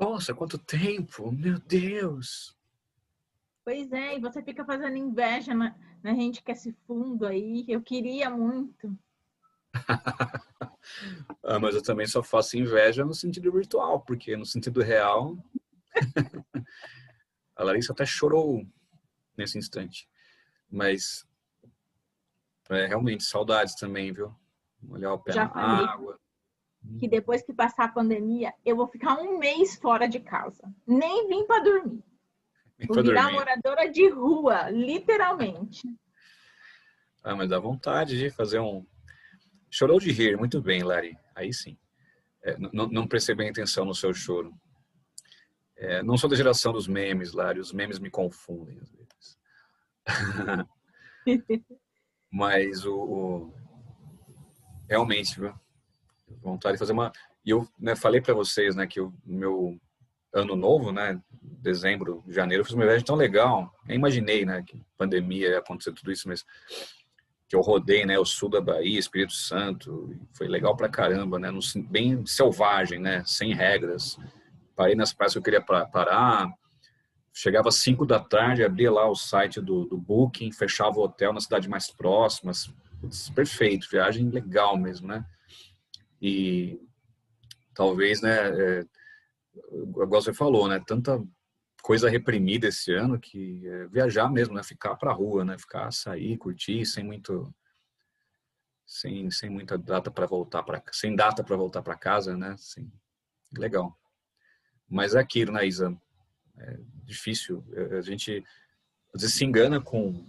Nossa, quanto tempo! Meu Deus! Pois é, e você fica fazendo inveja na gente que é esse fundo aí. Eu queria muito. Ah, mas eu também só faço inveja no sentido virtual, porque no sentido real, a Larissa até chorou nesse instante. Mas realmente saudades também, viu? Molhar o pé Já na falei água. que depois que passar a pandemia, eu vou ficar um mês fora de casa. Nem vim para dormir. Nem Vou pra virar dormir. moradora de rua, literalmente. Ah, mas dá vontade de fazer um. Chorou de rir, muito bem, Lari. Aí sim. Não prestei bem atenção no seu choro. Não sou da geração dos memes, Lari. Os memes me confundem às vezes. Mas realmente, viu? Vontade de fazer uma. E eu, né, falei para vocês, né, que o meu ano novo, né, dezembro, janeiro, eu fiz uma viagem tão legal. Nem imaginei, né, que pandemia ia acontecer tudo isso, mas que eu rodei, né, o sul da Bahia, Espírito Santo, foi legal pra caramba, né, bem selvagem, né, sem regras. Parei nas praias que eu queria parar, chegava às 5 da tarde, abria lá o site do Booking, fechava o hotel na cidade mais próxima. Putz, perfeito, viagem legal mesmo, né? E talvez, né, igual você falou, né, tanta coisa reprimida esse ano que viajar mesmo, né, ficar pra rua, né, ficar, sair, curtir, sem muita data para voltar para sem data para voltar para casa, né? Sim, legal. Mas é aquilo, né, Isa? Difícil. A gente às vezes se engana com.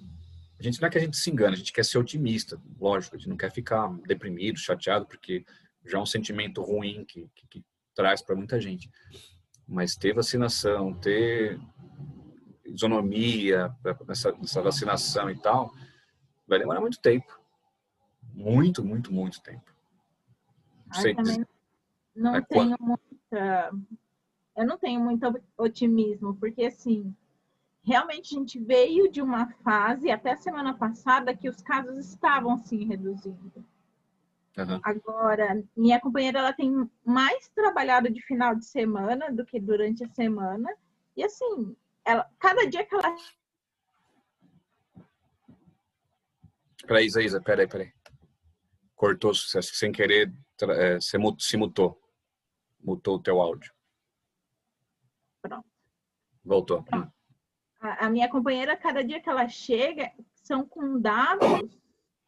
A gente não é que a gente se engana, a gente quer ser otimista, lógico. A gente não quer ficar deprimido, chateado, porque já é um sentimento ruim que traz para muita gente. Mas ter vacinação, ter isonomia nessa vacinação e tal, vai demorar muito tempo. Muito, muito, muito tempo. Não Eu sei dizer, também né, não quando. tenho muita, eu não tenho muito otimismo, porque assim, realmente a gente veio de uma fase até a semana passada que os casos estavam assim reduzindo. Uhum. Agora, minha companheira ela tem mais trabalhado de final de semana do que durante a semana. E assim, cada dia que ela. Peraí, Isa, peraí. Cortou sem querer, você se mutou. Mutou o teu áudio. Pronto, Voltou. pronto. A minha companheira, cada dia que ela chega, são com dados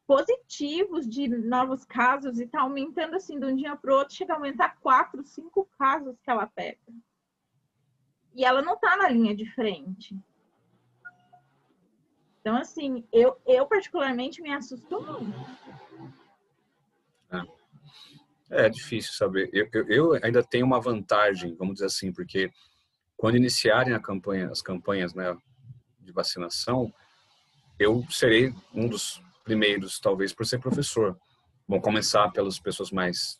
positivos de novos casos e está aumentando assim de um dia para o outro, chega a aumentar 4, 5 casos que ela pega. E ela não está na linha de frente. Então, assim, eu particularmente me assusto muito. É difícil saber. Eu ainda tenho uma vantagem, vamos dizer assim, porque quando iniciarem as campanhas, né, de vacinação, eu serei um dos primeiros, talvez, por ser professor. Vão começar pelas pessoas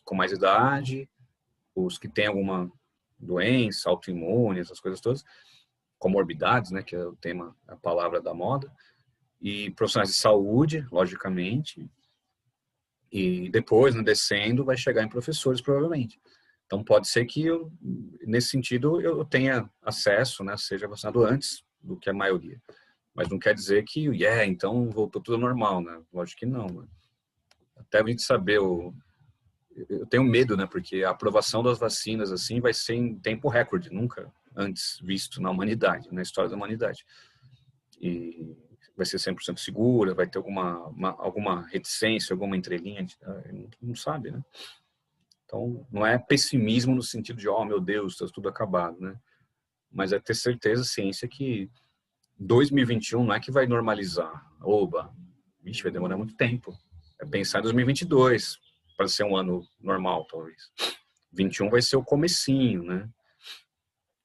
com mais idade, os que têm alguma doença autoimune, essas coisas todas, comorbidades, né, que é o tema, a palavra da moda, e profissionais de saúde, logicamente, e depois, né, descendo, vai chegar em professores, provavelmente. Então, pode ser que, nesse sentido, eu tenha acesso, né, seja vacinado antes do que a maioria. Mas não quer dizer que, então voltou tudo normal, né? Lógico que não. Né? Até a gente saber, eu tenho medo, né, porque a aprovação das vacinas, assim, vai ser em tempo recorde, nunca antes visto na humanidade, na história da humanidade. E vai ser 100% segura, vai ter alguma reticência, alguma entrelinha, não sabe, né? Então, não é pessimismo no sentido de, oh, meu Deus, está tudo acabado, né? Mas é ter certeza, ciência, que 2021 não é que vai normalizar. Oba, vixe, vai demorar muito tempo. É pensar em 2022 para ser um ano normal, talvez. 21 vai ser o comecinho, né?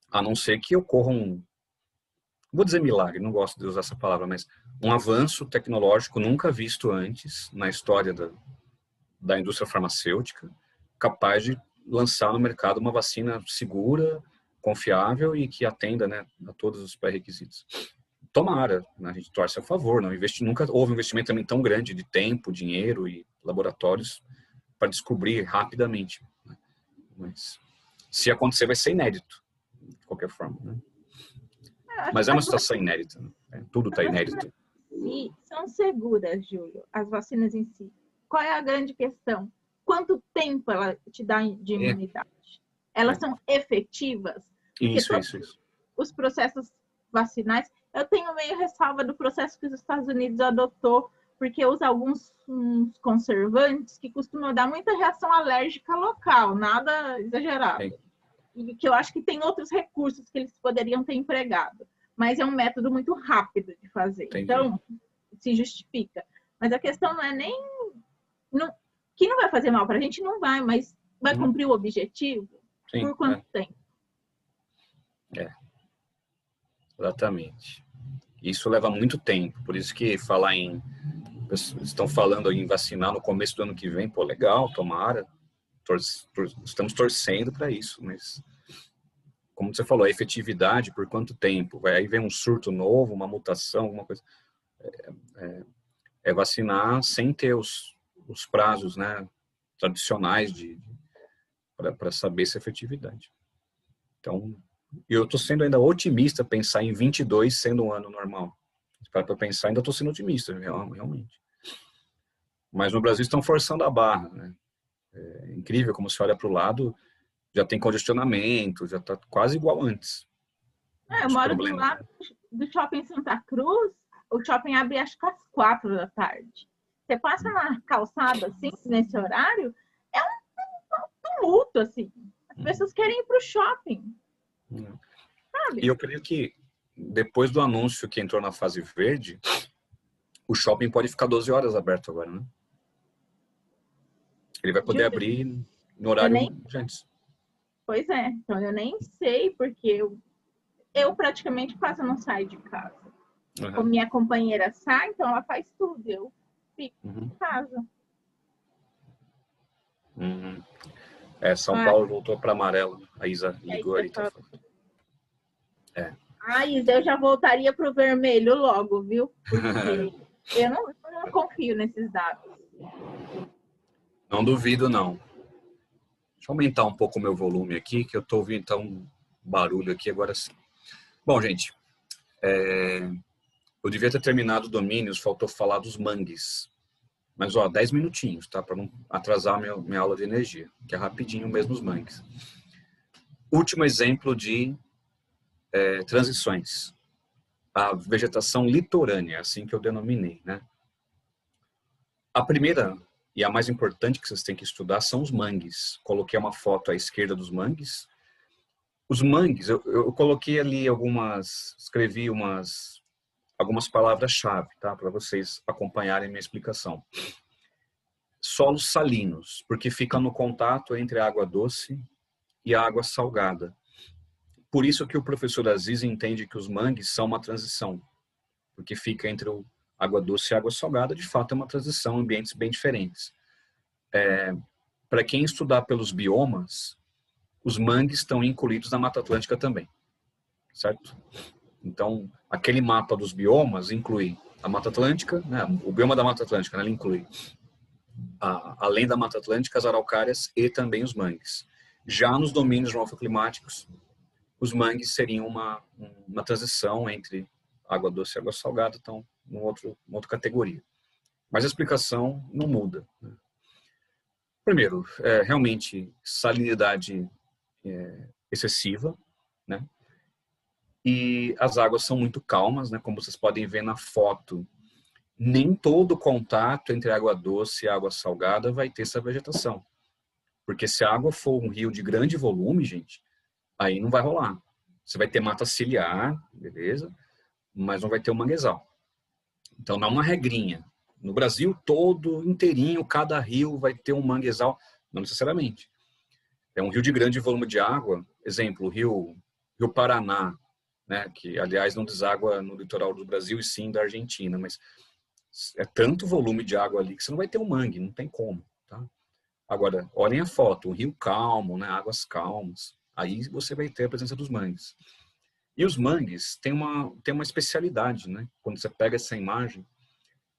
A não ser que ocorra vou dizer milagre, não gosto de usar essa palavra, mas um avanço tecnológico nunca visto antes na história da indústria farmacêutica, capaz de lançar no mercado uma vacina segura, confiável e que atenda, né, a todos os pré-requisitos. Tomara, né, a gente torce a favor, não nunca houve um investimento também tão grande de tempo, dinheiro e laboratórios para descobrir rapidamente. Né? Mas se acontecer vai ser inédito. de qualquer forma, né? Acho Mas que é uma situação inédita, né? Tudo está inédito. e são seguras, Júlio, as vacinas em si. Qual é a grande questão? Quanto tempo ela te dá de imunidade? Elas são efetivas? Porque Isso. os processos vacinais, eu tenho meio ressalva do processo que os Estados Unidos adotou, porque usa alguns conservantes que costumam dar muita reação alérgica local, nada exagerado. E que eu acho que tem outros recursos que eles poderiam ter empregado. Mas é um método muito rápido de fazer. Entendi. Então, se justifica. Mas a questão não é nem... que não vai fazer mal para a gente, não vai, mas vai cumprir o objetivo? Sim, por quanto tempo? Exatamente. Isso leva muito tempo, por isso que falar em... Estão falando em vacinar no começo do ano que vem, pô, legal, tomara. Estamos torcendo para isso, mas... Como você falou, a efetividade, por quanto tempo? Aí vem um surto novo, uma mutação, alguma coisa. É vacinar sem ter os prazos, né, tradicionais para saber essa efetividade. Então, eu estou sendo ainda otimista pensar em 22 sendo um ano normal. Para pensar, ainda estou sendo otimista, realmente. Mas no Brasil estão forçando a barra, né? É incrível como se olha para o lado, já tem congestionamento, já está quase igual antes. Eu moro do lado do shopping Santa Cruz, o shopping abre acho que às 4 da tarde. Você passa na calçada, assim, nesse horário, é um tumulto, assim. As pessoas querem ir para o shopping. Sabe? E eu creio que depois do anúncio que entrou na fase verde, o shopping pode ficar 12 horas aberto agora, né? Ele vai poder abrir no horário de antes. Pois é, então eu nem sei, porque eu praticamente quase não saio de casa. Como minha companheira sai, então ela faz tudo, eu fico em casa. São Paulo voltou para amarelo. A Isa ligou ali. Tá... A Isa, eu já voltaria para o vermelho logo, viu? Porque eu não confio nesses dados. Não duvido, não. Deixa eu aumentar um pouco o meu volume aqui, que eu estou ouvindo então, um barulho aqui agora sim. Bom, gente, eu devia ter terminado domínios, faltou falar dos mangues. Mas, 10 minutinhos, tá? Para não atrasar minha aula de energia, que é rapidinho mesmo os mangues. Último exemplo de transições. A vegetação litorânea, assim que eu denominei, né? A primeira e a mais importante que vocês têm que estudar são os mangues. Coloquei uma foto à esquerda dos mangues. Os mangues, eu coloquei ali escrevi algumas palavras-chave, tá? Para vocês acompanharem minha explicação. Solos salinos, porque fica no contato entre a água doce e a água salgada. Por isso que o professor Aziz entende que os mangues são uma transição, porque fica entre a água doce e a água salgada, de fato é uma transição, ambientes bem diferentes. Para quem estudar pelos biomas, os mangues estão incluídos na Mata Atlântica também, certo? Então, aquele mapa dos biomas inclui a Mata Atlântica, né? O bioma da Mata Atlântica, né? Ele inclui, além da Mata Atlântica, as araucárias e também os mangues. Já nos domínios morfoclimáticos, os mangues seriam uma transição entre água doce e água salgada, então, uma outra categoria. Mas a explicação não muda. Né? Primeiro, realmente, salinidade excessiva, né? E as águas são muito calmas, né? Como vocês podem ver na foto, nem todo contato entre água doce e água salgada vai ter essa vegetação. Porque se a água for um rio de grande volume, gente, aí não vai rolar. Você vai ter mata ciliar, beleza? Mas não vai ter o manguezal. Então, não é uma regrinha. No Brasil todo, inteirinho, cada rio vai ter um manguezal. Não necessariamente. É um rio de grande volume de água. Exemplo, o rio Paraná, né? Que, aliás, não deságua no litoral do Brasil e sim da Argentina. Mas é tanto volume de água ali que você não vai ter um mangue, não tem como. Tá? Agora, olhem a foto. Um rio calmo, né? Águas calmas. Aí você vai ter a presença dos mangues. E os mangues têm uma especialidade, né? Quando você pega essa imagem,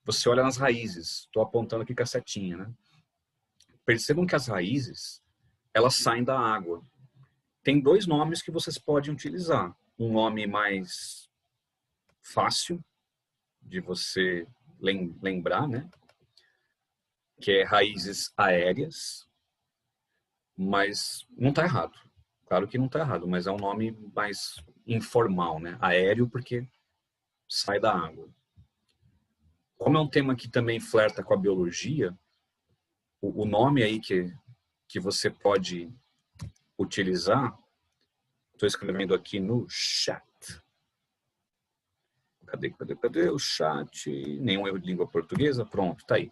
você olha nas raízes. Estou apontando aqui com a setinha, né? Percebam que as raízes, elas saem da água. tem dois nomes que vocês podem utilizar. Um nome mais fácil de você lembrar, né? Que é raízes aéreas, mas não está errado. Claro que não está errado, mas é um nome mais informal, né? Aéreo, porque sai da água. Como é um tema que também flerta com a biologia, o nome aí que você pode utilizar, estou escrevendo aqui no chat. Cadê o chat? Nenhum erro de língua portuguesa? Pronto, tá aí.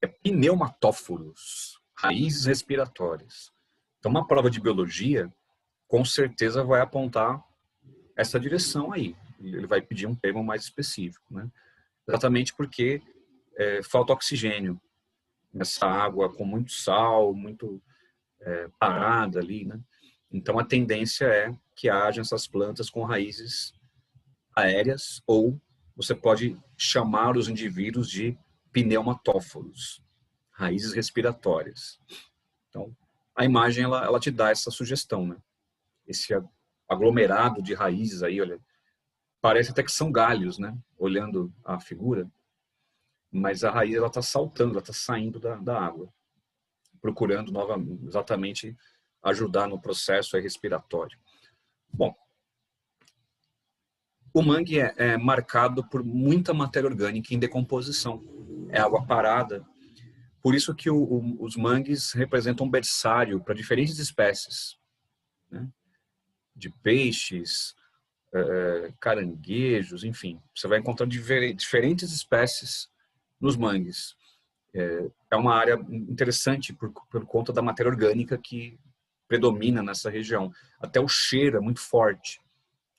É pneumatóforos, raízes respiratórias. Então, uma prova de biologia, com certeza vai apontar essa direção aí. Ele vai pedir um termo mais específico, né? Exatamente porque falta oxigênio nessa água com muito sal, muito parada ali, né? Então, a tendência é que haja essas plantas com raízes aéreas, ou você pode chamar os indivíduos de pneumatóforos, raízes respiratórias. Então, a imagem ela te dá essa sugestão, né? Esse aglomerado de raízes aí, olha, parece até que são galhos, né? Olhando a figura, mas a raiz ela está saltando, ela está saindo da água, procurando novamente, exatamente ajudar no processo respiratório. Bom, o mangue é marcado por muita matéria orgânica em decomposição. É água parada. Por isso que os mangues representam um berçário para diferentes espécies, né? De peixes, caranguejos, enfim. Você vai encontrar diferentes espécies nos mangues. É uma área interessante por conta da matéria orgânica que predomina nessa região. Até o cheiro é muito forte.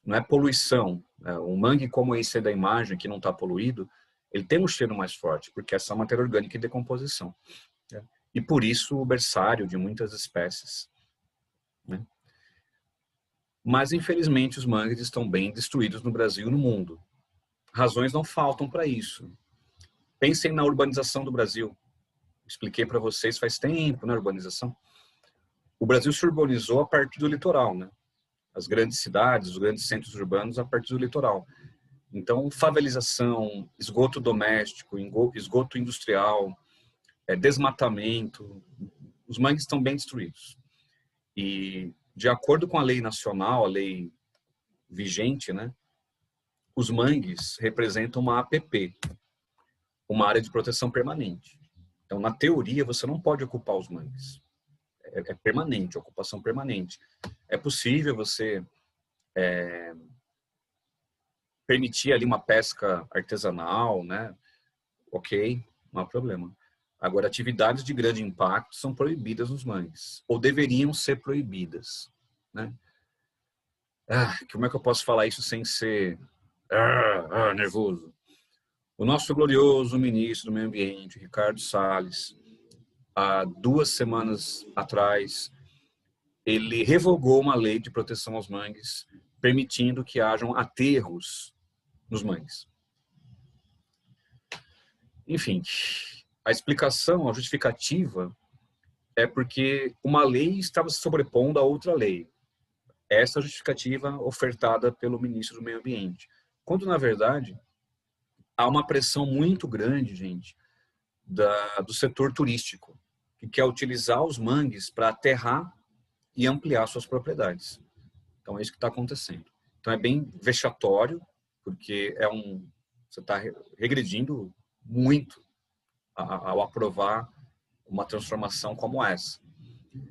Não é poluição. Um mangue como esse da imagem, que não está poluído, ele tem um cheiro mais forte, porque essa matéria orgânica em decomposição. E por isso o berçário de muitas espécies, né? Mas, infelizmente, os mangues estão bem destruídos no Brasil e no mundo. Razões não faltam para isso. Pensem na urbanização do Brasil. Expliquei para vocês faz tempo, na urbanização. O Brasil se urbanizou a partir do litoral, né? As grandes cidades, os grandes centros urbanos a partir do litoral. Então, favelização, esgoto doméstico, esgoto industrial, desmatamento, os mangues estão bem destruídos. E, de acordo com a lei nacional, a lei vigente, né, os mangues representam uma APP, uma área de proteção permanente. Então, na teoria, você não pode ocupar os mangues. É permanente, ocupação permanente. É possível você permitir ali uma pesca artesanal, né? Ok, não há problema. Agora, atividades de grande impacto são proibidas nos mangues, ou deveriam ser proibidas, né? Como é que eu posso falar isso sem ser nervoso? O nosso glorioso ministro do Meio Ambiente, Ricardo Salles, há 2 semanas atrás, ele revogou uma lei de proteção aos mangues, permitindo que hajam aterros nos mangues. Enfim, a explicação, a justificativa é porque uma lei estava se sobrepondo a outra lei. Essa é a justificativa ofertada pelo ministro do Meio Ambiente. Quando, na verdade, há uma pressão muito grande, gente, do setor turístico, que quer utilizar os mangues para aterrar e ampliar suas propriedades. Então, é isso que está acontecendo. Então, é bem vexatório, porque você está regredindo muito ao aprovar uma transformação como essa.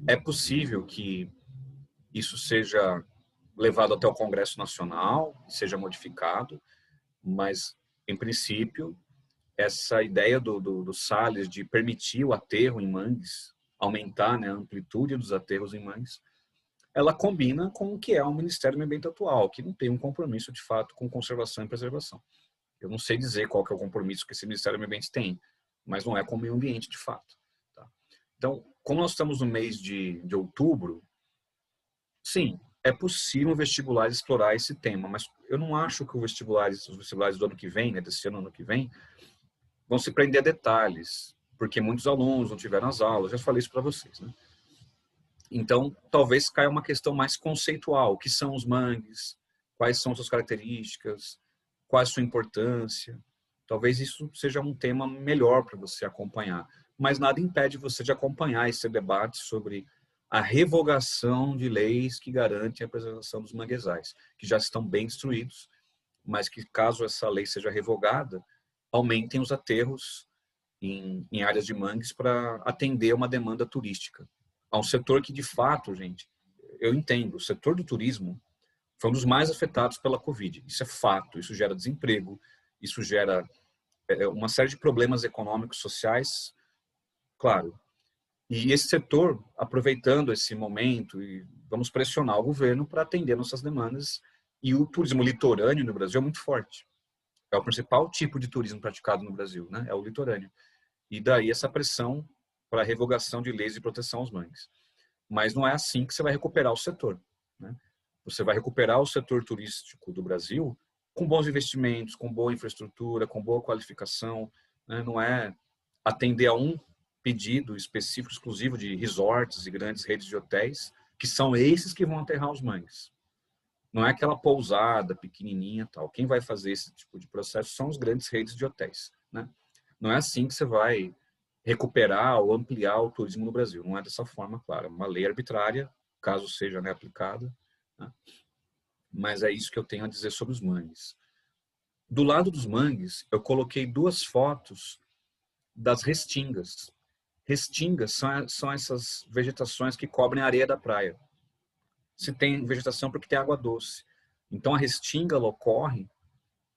É possível que isso seja levado até o Congresso Nacional, seja modificado, mas, em princípio, essa ideia do Salles de permitir o aterro em mangues, aumentar, né, a amplitude dos aterros em mangues, ela combina com o que é o Ministério do Meio Ambiente atual, que não tem um compromisso, de fato, com conservação e preservação. Eu não sei dizer qual que é o compromisso que esse Ministério do Meio Ambiente tem, mas não é com o meio ambiente, de fato. Tá? Então, como nós estamos no mês de outubro, sim, é possível vestibulares explorar esse tema, mas eu não acho que os vestibulares do ano que vem, né, desse ano que vem, vão se prender a detalhes, porque muitos alunos não tiveram as aulas, já falei isso para vocês, né? Então, talvez caia uma questão mais conceitual. O que são os mangues? Quais são suas características? Qual a sua importância? Talvez isso seja um tema melhor para você acompanhar. Mas nada impede você de acompanhar esse debate sobre a revogação de leis que garantem a preservação dos manguezais, que já estão bem destruídos, mas que, caso essa lei seja revogada, aumentem os aterros em áreas de mangues para atender uma demanda turística. Há um setor que, de fato, gente, eu entendo, o setor do turismo foi um dos mais afetados pela Covid. Isso é fato, isso gera desemprego, isso gera uma série de problemas econômicos, sociais, claro. E esse setor, aproveitando esse momento, e vamos pressionar o governo para atender nossas demandas. E o turismo litorâneo no Brasil é muito forte. É o principal tipo de turismo praticado no Brasil, né? É o litorâneo. E daí essa pressão para a revogação de leis de proteção aos mangues. Mas não é assim que você vai recuperar o setor, né? Você vai recuperar o setor turístico do Brasil com bons investimentos, com boa infraestrutura, com boa qualificação, né? Não é atender a um pedido específico, exclusivo de resorts e grandes redes de hotéis, que são esses que vão aterrar os mangues. Não é aquela pousada pequenininha tal. Quem vai fazer esse tipo de processo são as grandes redes de hotéis, né? Não é assim que você vai recuperar ou ampliar o turismo no Brasil. Não é dessa forma, claro. É uma lei arbitrária, caso seja, né, aplicada, né? Mas é isso que eu tenho a dizer sobre os mangues. Do lado dos mangues, eu coloquei 2 fotos das restingas. Restingas são essas vegetações que cobrem a areia da praia. Se tem vegetação porque tem água doce. Então a restinga ela ocorre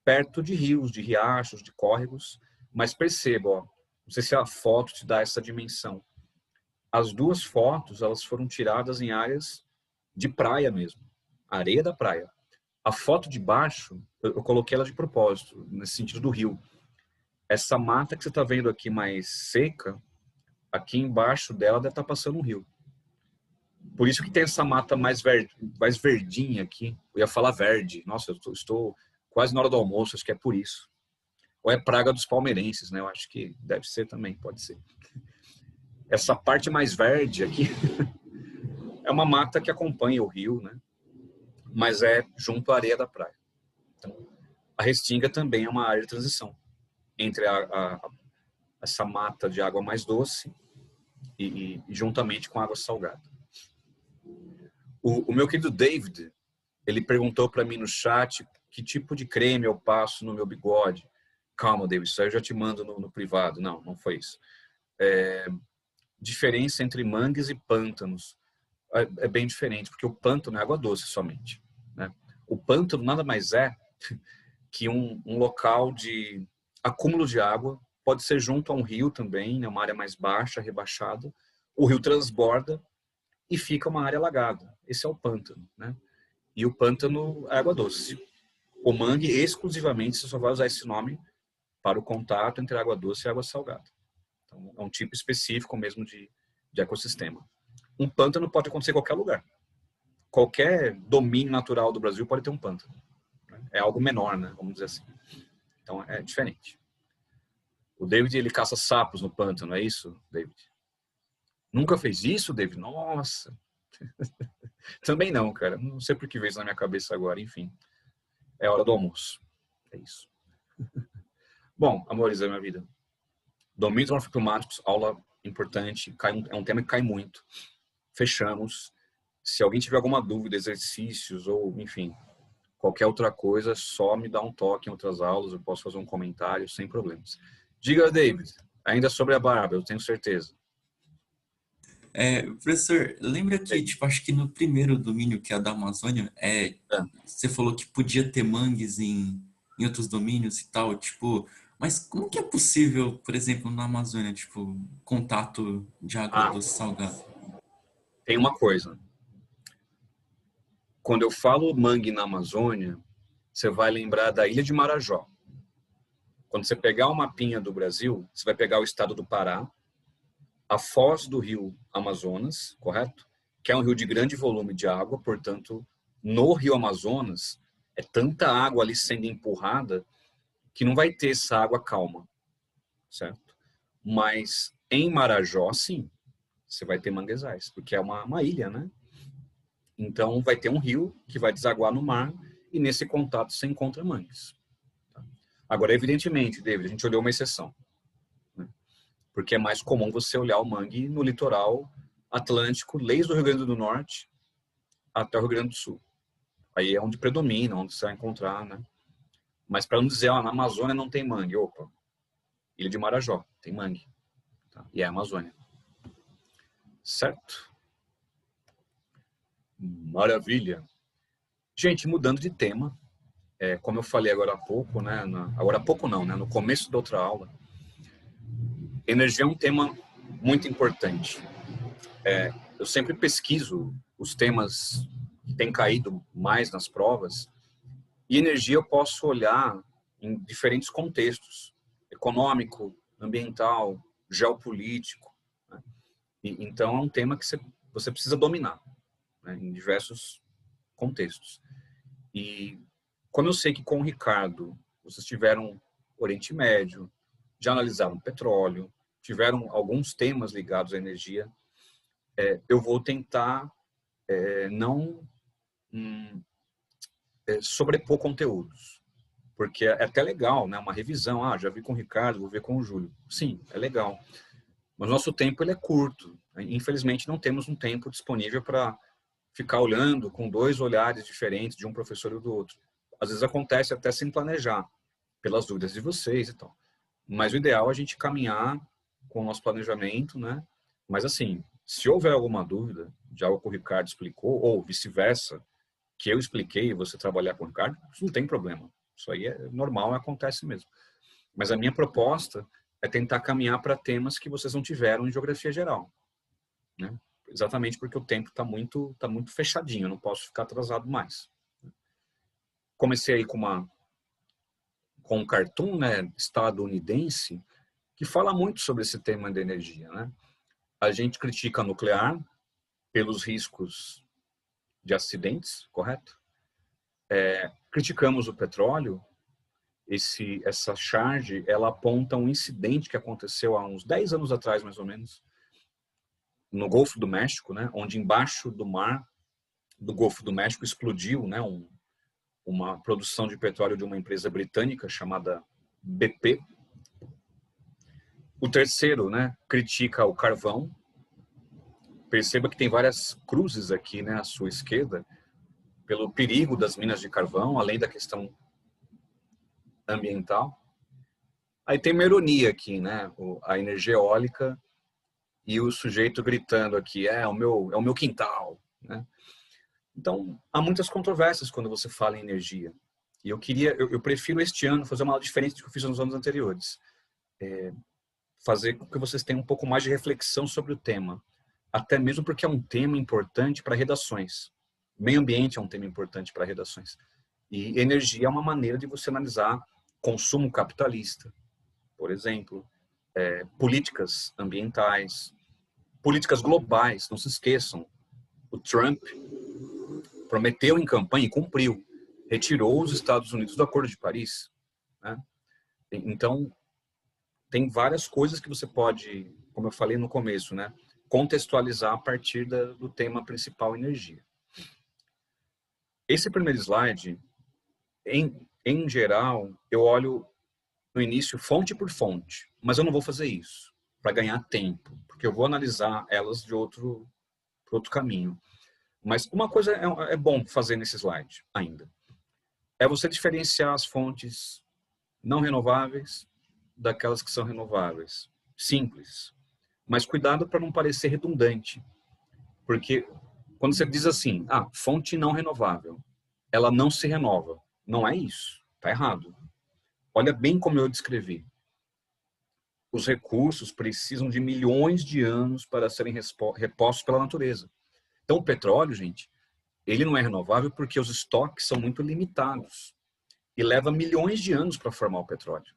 perto de rios, de riachos, de córregos. Mas perceba, ó, não sei se a foto te dá essa dimensão. As 2 fotos elas foram tiradas em áreas de praia mesmo, areia da praia. A foto de baixo eu coloquei ela de propósito, nesse sentido do rio. Essa mata que você está vendo aqui mais seca, aqui embaixo dela deve estar passando um rio. Por isso que tem essa mata mais verdinha aqui. Eu ia falar verde. Nossa, eu estou quase na hora do almoço, acho que é por isso. Ou é praga dos palmeirenses, né? Eu acho que deve ser também, pode ser. Essa parte mais verde aqui é uma mata que acompanha o rio, né? Mas é junto à areia da praia. Então, a Restinga também é uma área de transição entre essa mata de água mais doce e juntamente com água salgada. O meu querido David, ele perguntou para mim no chat que tipo de creme eu passo no meu bigode. Calma, David, isso aí eu já te mando no privado. Não, não foi isso. Diferença entre mangues e pântanos é bem diferente, porque o pântano é água doce somente, né? O pântano nada mais é que um local de acúmulo de água, pode ser junto a um rio também, né? Uma área mais baixa, rebaixada. O rio transborda e fica uma área alagada. Esse é o pântano, né? E o pântano é água doce. O mangue, exclusivamente, você só vai usar esse nome para o contato entre água doce e água salgada. Então, é um tipo específico mesmo de ecossistema. Um pântano pode acontecer em qualquer lugar. Qualquer domínio natural do Brasil pode ter um pântano. É algo menor, né? Vamos dizer assim. Então, é diferente. O David, ele caça sapos no pântano, é isso, David? Nunca fez isso, David? Nossa! Também não, cara. Não sei por que veio isso na minha cabeça agora. Enfim, é hora do almoço. É isso. Bom, amores da minha vida. Domínios morfoclimáticos, aula importante. É um tema que cai muito. Fechamos. Se alguém tiver alguma dúvida, exercícios ou, enfim, qualquer outra coisa, só me dá um toque em outras aulas. Eu posso fazer um comentário sem problemas. Diga, David, ainda sobre a barba, eu tenho certeza. Professor, lembra que, tipo, acho que no primeiro domínio, que é a da Amazônia, você falou que podia ter mangues em outros domínios e tal, tipo, mas como que é possível, por exemplo, na Amazônia, tipo, contato de água doce salgada? Tem uma coisa. Quando eu falo mangue na Amazônia, você vai lembrar da Ilha de Marajó. Quando você pegar o mapinha do Brasil, você vai pegar o estado do Pará, a foz do rio Amazonas, correto? Que é um rio de grande volume de água, portanto, no rio Amazonas, é tanta água ali sendo empurrada que não vai ter essa água calma, certo? Mas em Marajó, sim. você vai ter manguezais, porque é uma ilha, né? Então, vai ter um rio que vai desaguar no mar e nesse contato você encontra mangues. Tá? Agora, evidentemente, David, a gente olhou uma exceção, né? Porque é mais comum você olhar o mangue no litoral atlântico, desde o Rio Grande do Norte até o Rio Grande do Sul. Aí é onde predomina, onde você vai encontrar, né? Mas para não dizer, na Amazônia não tem mangue. Opa, Ilha de Marajó, tem mangue. Tá? E é a Amazônia. Certo? Maravilha. Gente, mudando de tema, como eu falei agora há pouco, né? Agora há pouco não, né? No começo da outra aula, energia é um tema muito importante. Eu sempre pesquiso os temas que têm caído mais nas provas, e energia eu posso olhar em diferentes contextos, econômico, ambiental, geopolítico, né? Então é um tema que você precisa dominar, né? Em diversos contextos. E como eu sei que com o Ricardo vocês tiveram Oriente Médio, já analisaram petróleo, tiveram alguns temas ligados à energia, eu vou tentar não sobrepor conteúdos, porque é até legal, né? Uma revisão, já vi com o Ricardo, vou ver com o Júlio. Sim, é legal. Mas nosso tempo ele é curto. Infelizmente não temos um tempo disponível para ficar olhando com dois olhares diferentes de um professor e do outro. Às vezes acontece até sem planejar, pelas dúvidas de vocês e tal. Mas o ideal é a gente caminhar com o nosso planejamento, né? Mas assim, se houver alguma dúvida de algo que o Ricardo explicou, ou vice-versa, que eu expliquei e você trabalhar com o Ricardo, isso não tem problema. Isso aí é normal, acontece mesmo. Mas a minha proposta é tentar caminhar para temas que vocês não tiveram em geografia geral, né? Exatamente porque o tempo está muito fechadinho, eu não posso ficar atrasado mais. Comecei aí com um cartoon, né, estadunidense, que fala muito sobre esse tema da energia, né? A gente critica a nuclear pelos riscos de acidentes, correto? Criticamos o petróleo. Essa charge, ela aponta um incidente que aconteceu há uns 10 anos atrás, mais ou menos, no Golfo do México, né, onde embaixo do mar do Golfo do México explodiu, né, uma produção de petróleo de uma empresa britânica chamada BP. O terceiro, né, critica o carvão. Perceba que tem várias cruzes aqui, né, à sua esquerda, pelo perigo das minas de carvão, além da questão ambiental. Aí tem uma ironia aqui, né, a energia eólica e o sujeito gritando aqui, é o meu quintal, né? Então, há muitas controvérsias quando você fala em energia. E eu prefiro este ano fazer uma aula diferente do que eu fiz nos anos anteriores. Fazer com que vocês tenham um pouco mais de reflexão sobre o tema. Até mesmo porque é um tema importante para redações. Meio ambiente é um tema importante para redações. E energia é uma maneira de você analisar consumo capitalista, por exemplo, políticas ambientais, políticas globais. Não se esqueçam, o Trump prometeu em campanha e cumpriu, retirou os Estados Unidos do Acordo de Paris, né? Então, tem várias coisas que você pode, como eu falei no começo, né, contextualizar a partir do tema principal, energia. Esse primeiro slide, em geral, eu olho no início fonte por fonte, mas eu não vou fazer isso para ganhar tempo, porque eu vou analisar elas de outro caminho. Mas uma coisa é bom fazer nesse slide ainda, é você diferenciar as fontes não renováveis daquelas que são renováveis. Simples. Mas cuidado para não parecer redundante, porque quando você diz assim, fonte não renovável, ela não se renova. Não é isso, está errado. Olha bem como eu descrevi. Os recursos precisam de milhões de anos para serem repostos pela natureza. Então, o petróleo, gente, ele não é renovável porque os estoques são muito limitados e leva milhões de anos para formar o petróleo.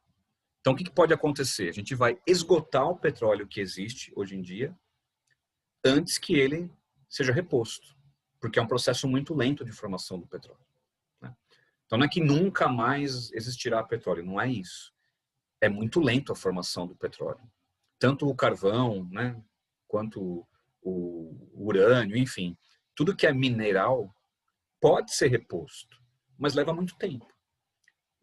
Então, o que pode acontecer? A gente vai esgotar o petróleo que existe hoje em dia antes que ele seja reposto, porque é um processo muito lento de formação do petróleo, né? Então, não é que nunca mais existirá petróleo, não é isso. É muito lento a formação do petróleo. Tanto o carvão, né, quanto o urânio, enfim. Tudo que é mineral pode ser reposto, mas leva muito tempo.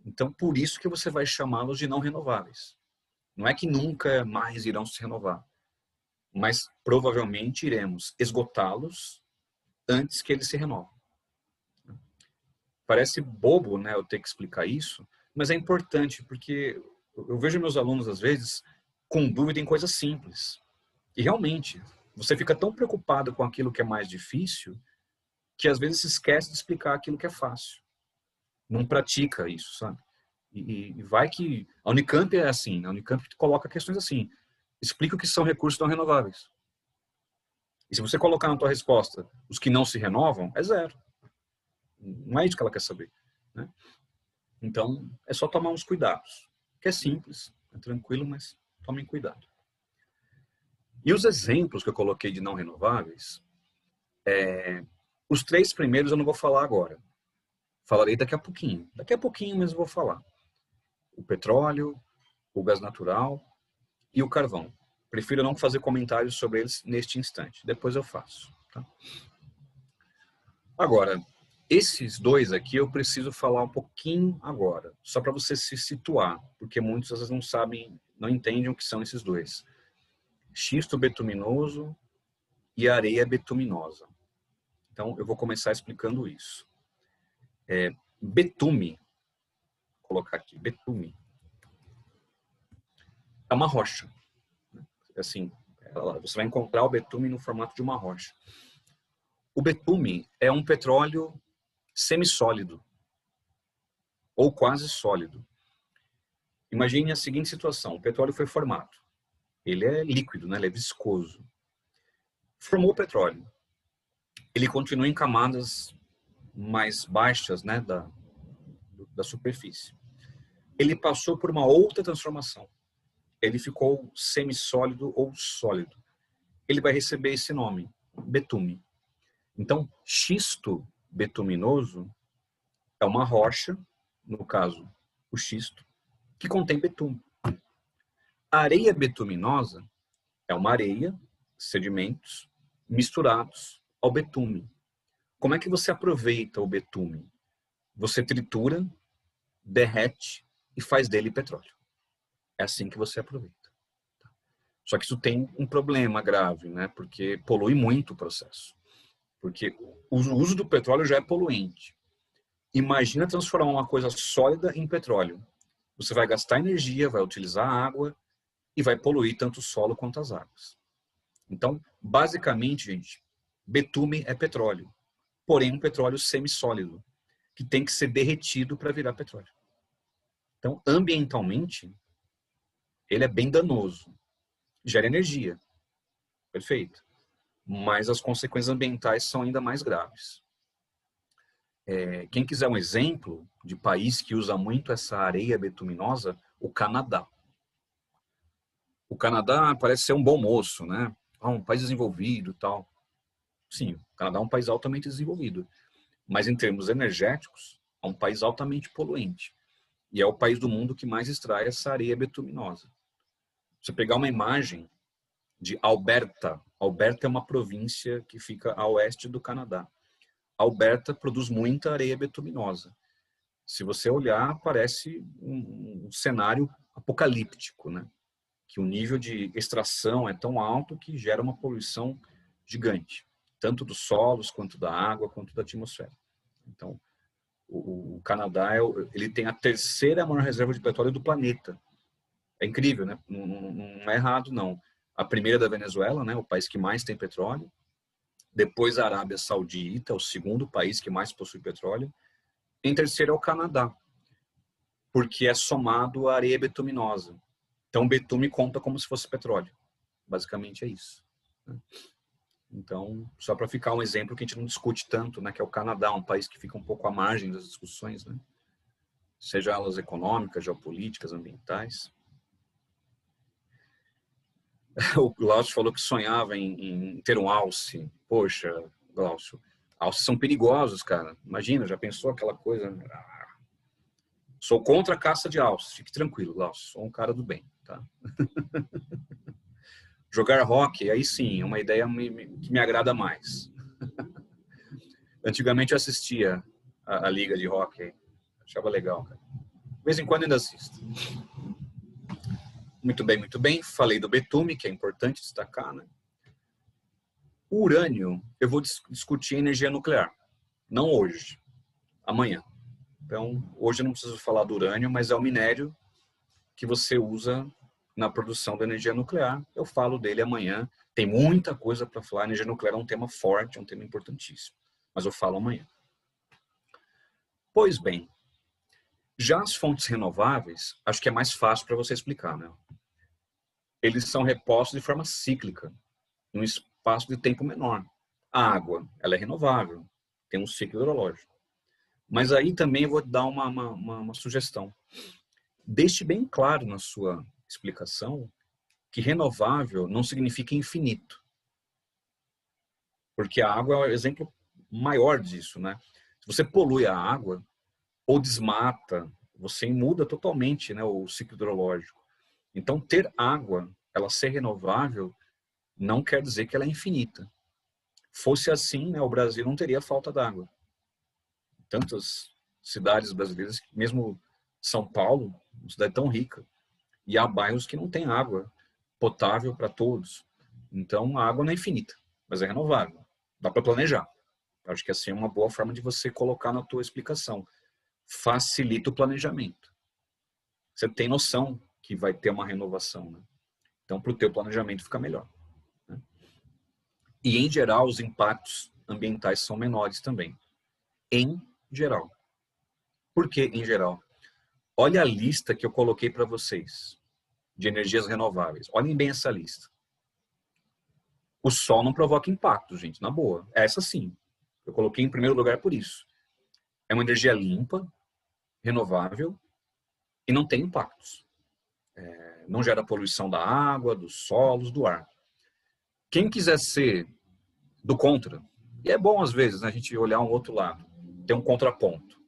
Então, por isso que você vai chamá-los de não renováveis. Não é que nunca mais irão se renovar, mas provavelmente iremos esgotá-los antes que eles se renovem. Parece bobo, né, eu ter que explicar isso, mas é importante, porque eu vejo meus alunos, às vezes, com dúvida em coisas simples. E realmente, você fica tão preocupado com aquilo que é mais difícil, que às vezes se esquece de explicar aquilo que é fácil. Não pratica isso, sabe? E vai que... A Unicamp é assim, a Unicamp coloca questões assim. Explica o que são recursos não renováveis. E se você colocar na tua resposta os que não se renovam, é zero. Não é isso que ela quer saber, né? Então, é só tomar uns cuidados. Que é simples, é tranquilo, mas tomem cuidado. E os exemplos que eu coloquei de não renováveis, os 3 primeiros eu não vou falar agora. Falarei daqui a pouquinho. Daqui a pouquinho mesmo eu vou falar. O petróleo, o gás natural e o carvão. Prefiro não fazer comentários sobre eles neste instante. Depois eu faço. Tá? Agora, esses 2 aqui eu preciso falar um pouquinho agora. Só para você se situar. Porque muitos às vezes não sabem, não entendem o que são esses 2. Xisto betuminoso e areia betuminosa. Então, eu vou começar explicando isso. Betume, vou colocar aqui, betume, é uma rocha. Assim, você vai encontrar o betume no formato de uma rocha. O betume é um petróleo semissólido, ou quase sólido. Imagine a seguinte situação, o petróleo foi formado. Ele é líquido, né? Ele é viscoso. Formou o petróleo. Ele continua em camadas mais baixas, né, da superfície. Ele passou por uma outra transformação. Ele ficou semissólido ou sólido. Ele vai receber esse nome, betume. Então, xisto betuminoso é uma rocha, no caso, o xisto, que contém betume. A areia betuminosa é uma areia, sedimentos, misturados ao betume. Como é que você aproveita o betume? Você tritura, derrete e faz dele petróleo. É assim que você aproveita. Só que isso tem um problema grave, né? Porque polui muito o processo. Porque o uso do petróleo já é poluente. Imagina transformar uma coisa sólida em petróleo. Você vai gastar energia, vai utilizar água e vai poluir tanto o solo quanto as águas. Então, basicamente, gente, betume é petróleo. Porém, um petróleo semissólido, que tem que ser derretido para virar petróleo. Então, ambientalmente, ele é bem danoso. Gera energia. Perfeito. Mas as consequências ambientais são ainda mais graves. Quem quiser um exemplo de país que usa muito essa areia betuminosa, o Canadá. O Canadá parece ser um bom moço, né? Um país desenvolvido e tal. Sim, o Canadá é um país altamente desenvolvido. Mas em termos energéticos, é um país altamente poluente. E é o país do mundo que mais extrai essa areia betuminosa. Você pegar uma imagem de Alberta. Alberta é uma província que fica a oeste do Canadá. Alberta produz muita areia betuminosa. Se você olhar, parece um cenário apocalíptico, né? Que o nível de extração é tão alto que gera uma poluição gigante, tanto dos solos, quanto da água, quanto da atmosfera. Então, o Canadá ele tem a 3ª maior reserva de petróleo do planeta. É incrível, né? Não é errado, não. A primeira é da Venezuela, né? O país que mais tem petróleo. Depois a Arábia Saudita, o 2º país que mais possui petróleo. Em terceiro é o Canadá, porque é somado à areia betuminosa. Então, o betume conta como se fosse petróleo. Basicamente é isso. Então, só para ficar um exemplo que a gente não discute tanto, né? Que é o Canadá, um país que fica um pouco à margem das discussões, né? Seja elas econômicas, geopolíticas, ambientais. O Glaucio falou que sonhava em ter um alce. Poxa, Glaucio, alces são perigosos, cara. Imagina, já pensou aquela coisa? Sou contra a caça de alces. Fique tranquilo, Glaucio. Sou um cara do bem, tá? Jogar hóquei, aí sim, é uma ideia que me agrada mais. Antigamente eu assistia a liga de hóquei. Achava legal, cara. De vez em quando ainda assisto. Muito bem, muito bem. Falei do betume, que é importante destacar, né? O urânio, eu vou discutir energia nuclear. Não hoje, amanhã. Então, hoje eu não preciso falar do urânio, mas é o minério que você usa na produção da energia nuclear. Eu falo dele amanhã. Tem muita coisa para falar. A energia nuclear é um tema forte, é um tema importantíssimo. Mas eu falo amanhã. Pois bem, já as fontes renováveis, acho que é mais fácil para você explicar, né? Eles são repostos de forma cíclica, num espaço de tempo menor. A água, ela é renovável, tem um ciclo hidrológico. Mas aí também eu vou dar uma sugestão. Deixe bem claro na sua explicação que renovável não significa infinito. Porque a água é o exemplo maior disso, né? Se você polui a água ou desmata, você muda totalmente, né, o ciclo hidrológico. Então, ter água, ela ser renovável, não quer dizer que ela é infinita. Fosse assim, né, o Brasil não teria falta d'água. Tantas cidades brasileiras, mesmo São Paulo, uma cidade tão rica, e há bairros que não têm água potável para todos. Então, a água não é infinita, mas é renovável. Dá para planejar. Acho que assim é uma boa forma de você colocar na tua explicação. Facilita o planejamento. Você tem noção que vai ter uma renovação, né? Então, para o teu planejamento fica melhor, né? E, em geral, os impactos ambientais são menores também. Em geral. Por que em geral? Olha a lista que eu coloquei para vocês de energias renováveis. Olhem bem essa lista. O sol não provoca impacto, gente, na boa. Essa sim. Eu coloquei em primeiro lugar por isso. É uma energia limpa, renovável e não tem impactos. Não gera poluição da água, dos solos, do ar. Quem quiser ser do contra, e é bom às vezes, né, a gente olhar um outro lado, ter um contraponto.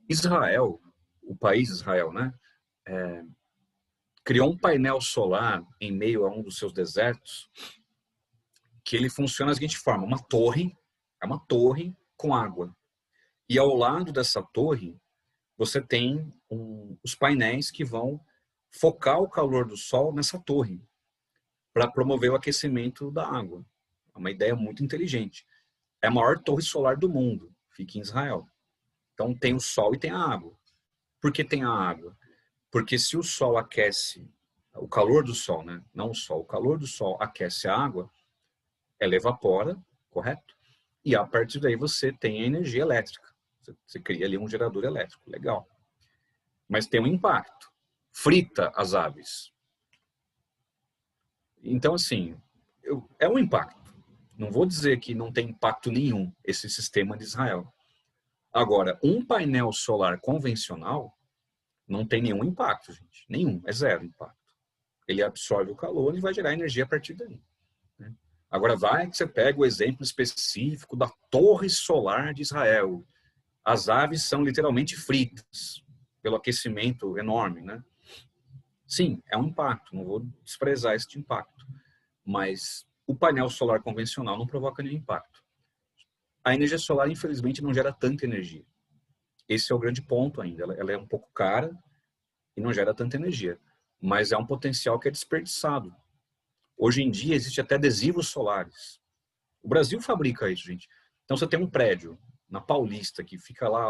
Israel, o país Israel, né, criou um painel solar em meio a um dos seus desertos que ele funciona da seguinte forma: é uma torre com água. E ao lado dessa torre, você tem os painéis que vão focar o calor do sol nessa torre para promover o aquecimento da água. É uma ideia muito inteligente. É a maior torre solar do mundo, fica em Israel. Então tem o sol e tem a água. Por que tem a água? Porque se o sol aquece, o calor do sol, né? Não o sol, o calor do sol aquece a água, ela evapora, correto? E a partir daí você tem a energia elétrica. Você cria ali um gerador elétrico, legal. Mas tem um impacto. Frita as aves. Então, assim, é um impacto. Não vou dizer que não tem impacto nenhum esse sistema de Israel. Agora, um painel solar convencional não tem nenhum impacto, gente. Nenhum, é zero impacto. Ele absorve o calor e vai gerar energia a partir daí, né? Agora vai que você pega o exemplo específico da torre solar de Israel. As aves são literalmente fritas pelo aquecimento enorme, né? Sim, é um impacto, não vou desprezar este impacto. Mas o painel solar convencional não provoca nenhum impacto. A energia solar, infelizmente, não gera tanta energia. Esse é o grande ponto ainda. Ela é um pouco cara e não gera tanta energia. Mas é um potencial que é desperdiçado. Hoje em dia, existe até adesivos solares. O Brasil fabrica isso, gente. Então, você tem um prédio na Paulista que fica lá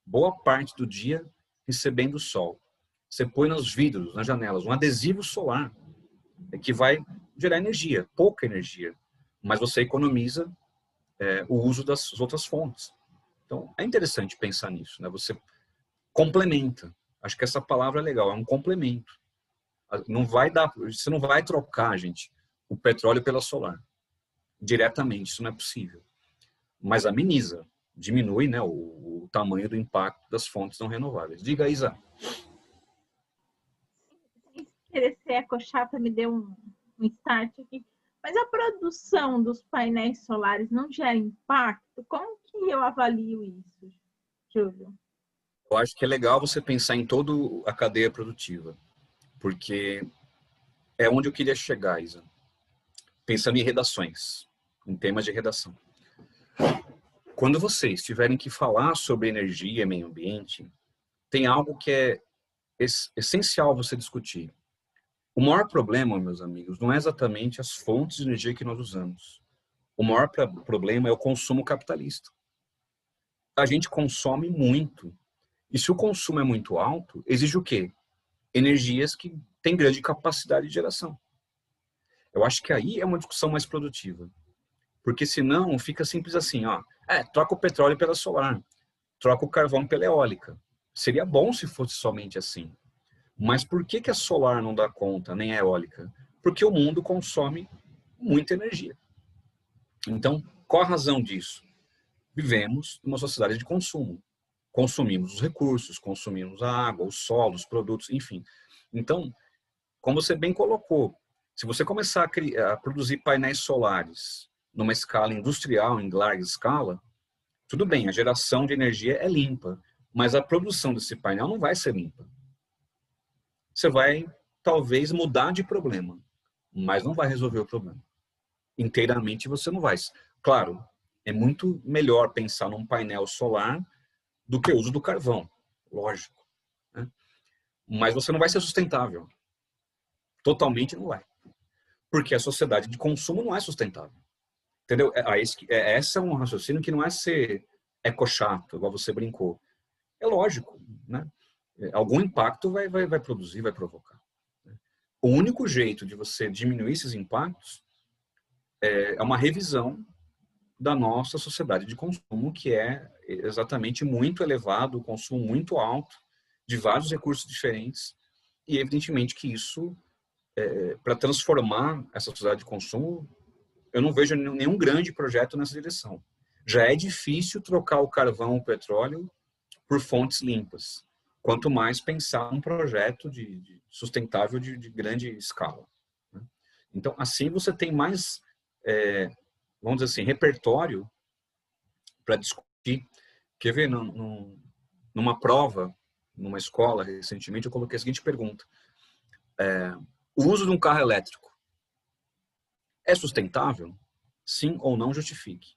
boa parte do dia recebendo sol. Você põe nos vidros, nas janelas, um adesivo solar que vai gerar energia, pouca energia. Mas você economiza o uso das outras fontes. Então, é interessante pensar nisso, né? Você complementa. Acho que essa palavra é legal, é um complemento. Não vai dar, você não vai trocar, gente, o petróleo pela solar. Diretamente, isso não é possível. Mas ameniza, diminui, né, o tamanho do impacto das fontes não renováveis. Diga, Isa. Sem querer ser ecochata, me deu um start aqui. Mas a produção dos painéis solares não gera impacto? Como que eu avalio isso, Júlio? Eu acho que é legal você pensar em toda a cadeia produtiva, porque é onde eu queria chegar, Isa. Pensando em redações, em temas de redação. Quando vocês tiverem que falar sobre energia e meio ambiente, tem algo que é essencial você discutir. O maior problema, meus amigos, não é exatamente as fontes de energia que nós usamos. O maior problema é o consumo capitalista. A gente consome muito. E se o consumo é muito alto, exige o quê? Energias que têm grande capacidade de geração. Eu acho que aí é uma discussão mais produtiva. Porque senão fica simples assim, ó. Troca o petróleo pela solar, troca o carvão pela eólica. Seria bom se fosse somente assim. Mas por que a solar não dá conta, nem a eólica? Porque o mundo consome muita energia. Então, qual a razão disso? Vivemos numa sociedade de consumo. Consumimos os recursos, consumimos a água, o solo, os produtos, enfim. Então, como você bem colocou, se você começar a produzir painéis solares numa escala industrial, em larga escala, tudo bem, a geração de energia é limpa, mas a produção desse painel não vai ser limpa. Você vai, talvez, mudar de problema, mas não vai resolver o problema. Inteiramente você não vai. Claro, é muito melhor pensar num painel solar do que o uso do carvão, lógico, né? Mas você não vai ser sustentável. Totalmente não vai. Porque a sociedade de consumo não é sustentável. Entendeu? Esse é um raciocínio que não é ser ecochato, igual você brincou. É lógico, né? Algum impacto vai produzir, vai provocar. O único jeito de você diminuir esses impactos é uma revisão da nossa sociedade de consumo, que é exatamente muito elevado, o consumo muito alto, de vários recursos diferentes, e evidentemente que isso, para transformar essa sociedade de consumo, eu não vejo nenhum grande projeto nessa direção. Já é difícil trocar o carvão, o petróleo, por fontes limpas. Quanto mais pensar um projeto sustentável de grande escala, né? Então, assim você tem mais, vamos dizer assim, repertório para discutir. Quer ver, numa prova, numa escola, recentemente, eu coloquei a seguinte pergunta. O uso de um carro elétrico é sustentável? Sim ou não, justifique.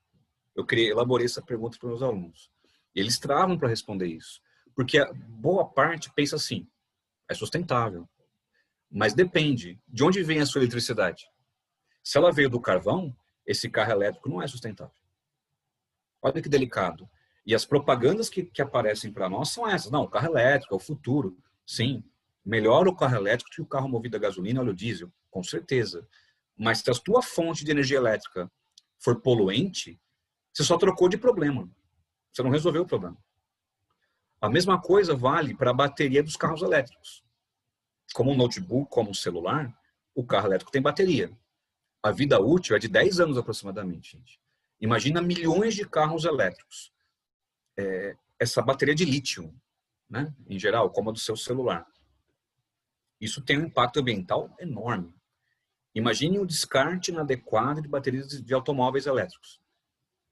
Eu elaborei essa pergunta para os meus alunos. Eles travam para responder isso. Porque a boa parte pensa assim, é sustentável. Mas depende de onde vem a sua eletricidade. Se ela veio do carvão, esse carro elétrico não é sustentável. Olha que delicado. E as propagandas que aparecem para nós são essas. Não, o carro elétrico é o futuro. Sim, melhor o carro elétrico que o carro movido a gasolina ou óleo diesel, com certeza. Mas se a tua fonte de energia elétrica for poluente, você só trocou de problema. Você não resolveu o problema. A mesma coisa vale para a bateria dos carros elétricos. Como um notebook, como um celular, o carro elétrico tem bateria. A vida útil é de 10 anos aproximadamente, gente. Imagina milhões de carros elétricos. Essa bateria de lítio, né, em geral, como a do seu celular. Isso tem um impacto ambiental enorme. Imagine o descarte inadequado de baterias de automóveis elétricos.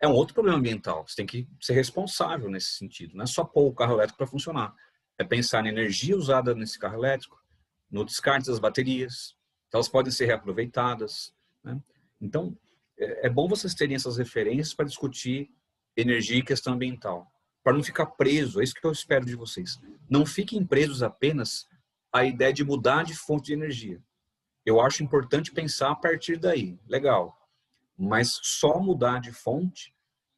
É um outro problema ambiental. Você tem que ser responsável nesse sentido. Não é só pôr o carro elétrico para funcionar. É pensar na energia usada nesse carro elétrico, no descarte das baterias. Elas podem ser reaproveitadas, né? Então, é bom vocês terem essas referências para discutir energia e questão ambiental. Para não ficar preso, é isso que eu espero de vocês. Não fiquem presos apenas à ideia de mudar de fonte de energia. Eu acho importante pensar a partir daí. Legal. Mas só mudar de fonte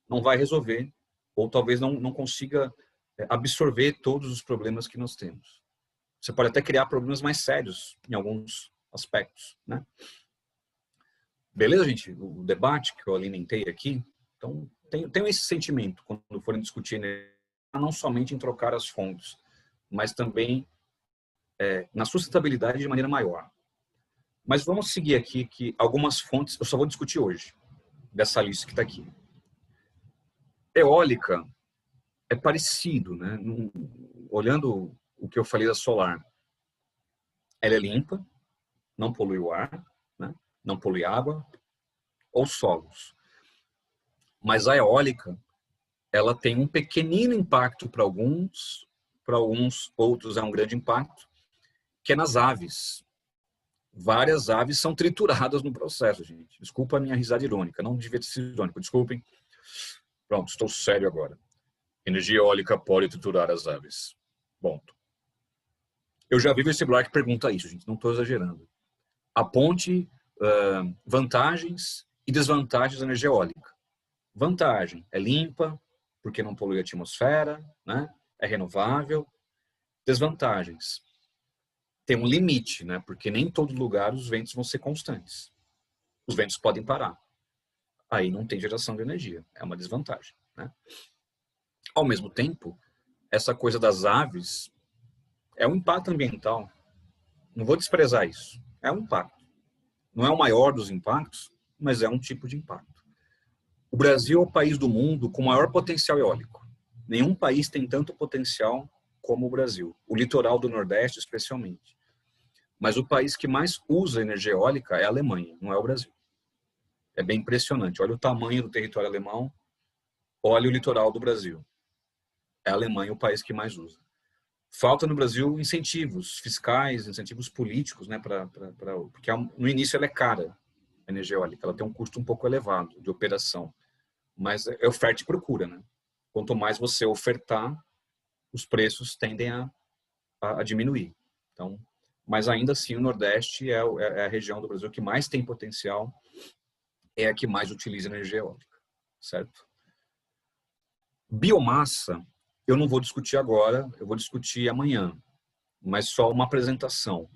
não vai resolver, ou talvez não consiga absorver todos os problemas que nós temos. Você pode até criar problemas mais sérios em alguns aspectos, né? Beleza, gente? O debate que eu alimentei aqui, então, tenho esse sentimento quando forem discutir, não somente em trocar as fontes, mas também na sustentabilidade de maneira maior. Mas vamos seguir aqui que algumas fontes, eu só vou discutir hoje, dessa lista que está aqui. Eólica é parecido, né? Olhando o que eu falei da solar, ela é limpa, não polui o ar, né? Não polui água ou solos. Mas a eólica, ela tem um pequenino impacto para alguns outros é um grande impacto, que é nas aves. Várias aves são trituradas no processo, gente. Desculpa a minha risada irônica, não devia ter sido irônico, desculpem. Pronto, estou sério agora. Energia eólica pode triturar as aves. Ponto. Eu já vi vestibular que pergunta isso, gente, não estou exagerando. Aponte vantagens e desvantagens da energia eólica. Vantagem, é limpa, porque não polui a atmosfera, né? É renovável. Desvantagens, tem um limite, né? Porque nem em todo lugar os ventos vão ser constantes. Os ventos podem parar. Aí não tem geração de energia, é uma desvantagem, né? Ao mesmo tempo, essa coisa das aves é um impacto ambiental. Não vou desprezar isso. É um impacto. Não é o maior dos impactos, mas é um tipo de impacto. O Brasil é o país do mundo com maior potencial eólico. Nenhum país tem tanto potencial como o Brasil. O litoral do Nordeste, especialmente. Mas o país que mais usa energia eólica é a Alemanha, não é o Brasil. É bem impressionante. Olha o tamanho do território alemão, olha o litoral do Brasil. É a Alemanha o país que mais usa. Falta no Brasil incentivos fiscais, incentivos políticos, né, porque no início ela é cara, a energia eólica. Ela tem um custo um pouco elevado de operação. Mas é oferta e procura, né? Quanto mais você ofertar, os preços tendem a diminuir. Então, mas ainda assim o Nordeste é a região do Brasil que mais tem potencial, é a que mais utiliza energia eólica, certo? Biomassa, eu não vou discutir agora, eu vou discutir amanhã, mas só uma apresentação.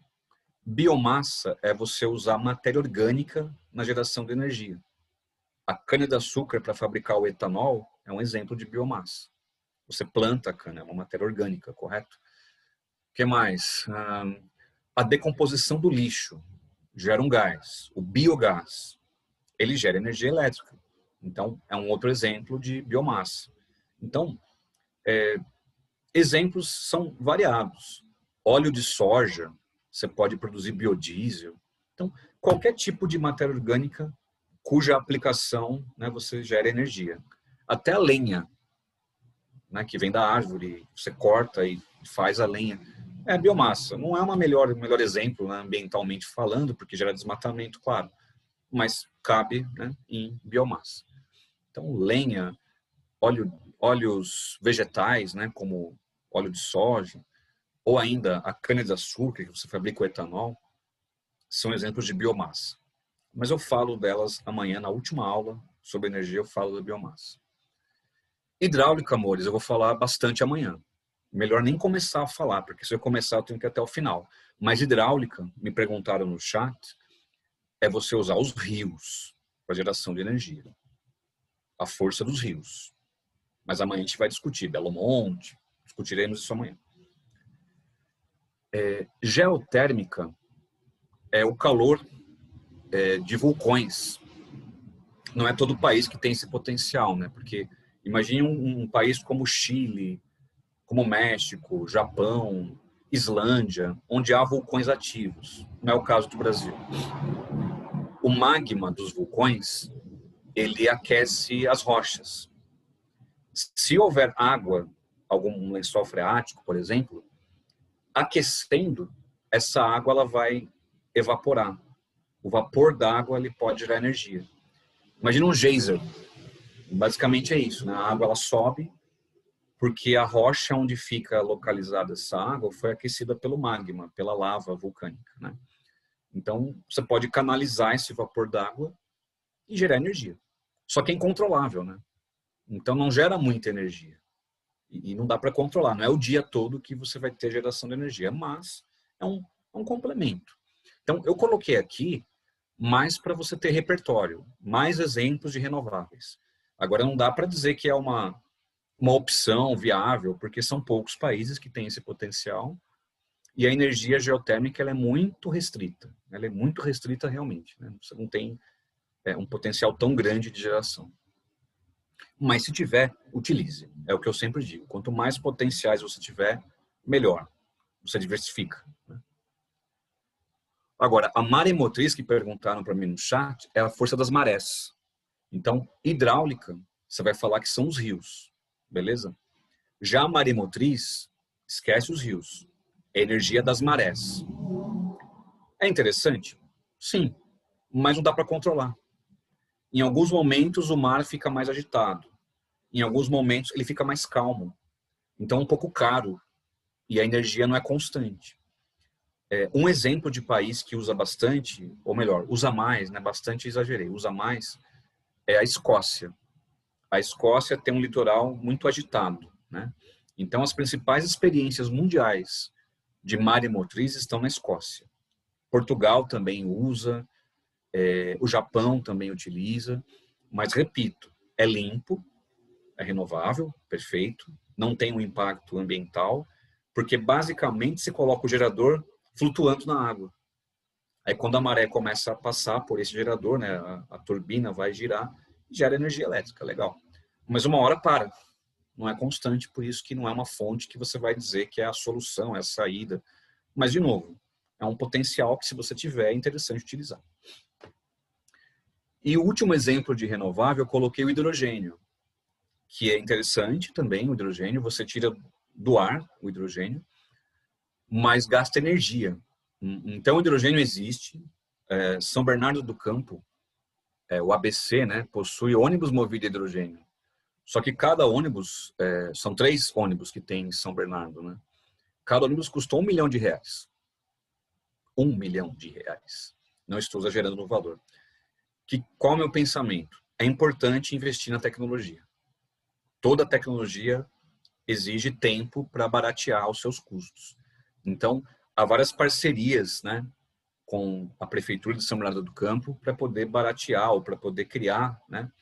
Biomassa é você usar matéria orgânica na geração de energia. A cana-de-açúcar para fabricar o etanol é um exemplo de biomassa. Você planta a cana, é uma matéria orgânica, correto? O que mais? A decomposição do lixo gera um gás, o biogás. Ele gera energia elétrica. Então, é um outro exemplo de biomassa. Então, exemplos são variados. Óleo de soja, você pode produzir biodiesel. Então, qualquer tipo de matéria orgânica cuja aplicação, né, você gera energia. Até a lenha, né, que vem da árvore, você corta e faz a lenha. É biomassa. Não é o melhor exemplo, né, ambientalmente falando, porque gera desmatamento, claro. Mas cabe, né, em biomassa. Então, lenha, óleos vegetais, né, como óleo de soja, ou ainda a cana-de-açúcar, que você fabrica o etanol, são exemplos de biomassa. Mas eu falo delas amanhã, na última aula sobre energia, eu falo da biomassa. Hidráulica, amores, eu vou falar bastante amanhã. Melhor nem começar a falar, porque se eu começar eu tenho que ir até o final. Mas hidráulica, me perguntaram no chat, é você usar os rios para geração de energia. A força dos rios. Mas amanhã a gente vai discutir Belo Monte, discutiremos isso amanhã. Geotérmica é o calor de vulcões. Não é todo país que tem esse potencial, né? Porque imagine um país como Chile, como México, Japão, Islândia, onde há vulcões ativos. Não é o caso do Brasil. O magma dos vulcões, ele aquece as rochas. Se houver água, algum lençol freático, por exemplo, aquecendo, essa água ela vai evaporar. O vapor da água ele pode gerar energia. Imagina um geyser. Basicamente é isso, né? A água ela sobe porque a rocha onde fica localizada essa água foi aquecida pelo magma, pela lava vulcânica, né? Então, você pode canalizar esse vapor d'água e gerar energia. Só que é incontrolável, né? Então, não gera muita energia. E não dá para controlar. Não é o dia todo que você vai ter geração de energia, mas é um complemento. Então, eu coloquei aqui mais para você ter repertório, mais exemplos de renováveis. Agora, não dá para dizer que é uma opção viável, porque são poucos países que têm esse potencial e a energia geotérmica ela é muito restrita. Ela é muito restrita realmente, né? Você não tem um potencial tão grande de geração. Mas se tiver, utilize. É o que eu sempre digo. Quanto mais potenciais você tiver, melhor. Você diversifica, né? Agora, a maremotriz que perguntaram para mim no chat é a força das marés. Então, hidráulica, você vai falar que são os rios, beleza? Já a maremotriz, esquece os rios. É a energia das marés. É interessante? Sim, mas não dá para controlar. Em alguns momentos o mar fica mais agitado. Em alguns momentos ele fica mais calmo. Então é um pouco caro e a energia não é constante. Um exemplo de país que usa bastante, ou melhor, usa mais, né? Bastante exagerei, usa mais, é a Escócia. A Escócia tem um litoral muito agitado, né? Então as principais experiências mundiais de maremotriz estão na Escócia. Portugal também usa, o Japão também utiliza, mas repito, é limpo, é renovável, perfeito, não tem um impacto ambiental, porque basicamente se coloca o gerador flutuando na água. Aí quando a maré começa a passar por esse gerador, né, a turbina vai girar e gera energia elétrica, legal. Mas uma hora para, não é constante, por isso que não é uma fonte que você vai dizer que é a solução, é a saída. Mas, de novo, é um potencial que, se você tiver, é interessante utilizar. E o último exemplo de renovável, eu coloquei o hidrogênio, que é interessante também, o hidrogênio, você tira do ar o hidrogênio, mas gasta energia. Então, o hidrogênio existe. São Bernardo do Campo, o ABC, né, possui ônibus movido a hidrogênio. Só que cada ônibus, são 3 ônibus que tem em São Bernardo, né? Cada ônibus custou R$1 milhão. R$1 milhão. Não estou exagerando no valor. Qual é o meu pensamento? É importante investir na tecnologia. Toda tecnologia exige tempo para baratear os seus custos. Então, há várias parcerias, né, com a Prefeitura de São Bernardo do Campo para poder baratear ou para poder criar, né,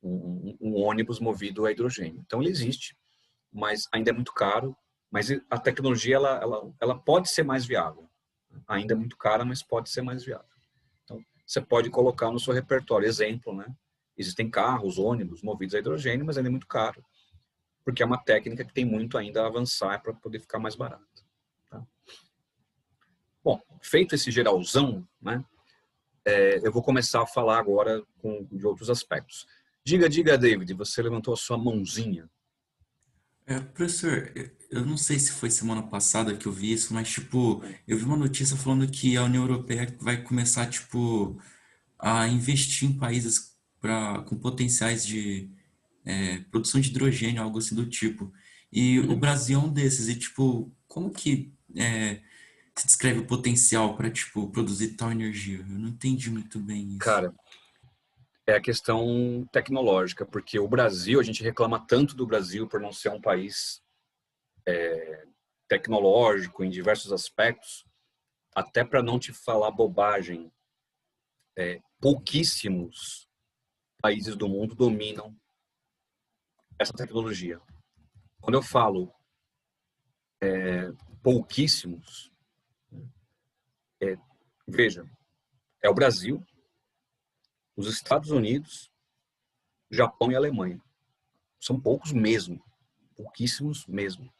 um ônibus movido a hidrogênio. Então, ele existe, mas ainda é muito caro, mas a tecnologia ela pode ser mais viável. Ainda é muito cara, mas pode ser mais viável. Então, você pode colocar no seu repertório, exemplo, né? Existem carros, ônibus movidos a hidrogênio, mas ainda é muito caro, porque é uma técnica que tem muito ainda a avançar para poder ficar mais barato. Tá? Bom, feito esse geralzão, né? Eu vou começar a falar agora de outros aspectos. Diga, David, você levantou a sua mãozinha. Professor, eu não sei se foi semana passada que eu vi isso, mas, tipo, eu vi uma notícia falando que a União Europeia vai começar, tipo, a investir em países com potenciais de produção de hidrogênio, algo assim do tipo. E o Brasil é um desses. E, tipo, como que se descreve o potencial para, tipo, produzir tal energia? Eu não entendi muito bem isso. Cara, é a questão tecnológica, porque o Brasil, a gente reclama tanto do Brasil por não ser um país tecnológico em diversos aspectos, até para não te falar bobagem, pouquíssimos países do mundo dominam essa tecnologia. Quando eu falo pouquíssimos, veja, é o Brasil, os Estados Unidos, Japão e Alemanha. São poucos mesmo, pouquíssimos mesmo.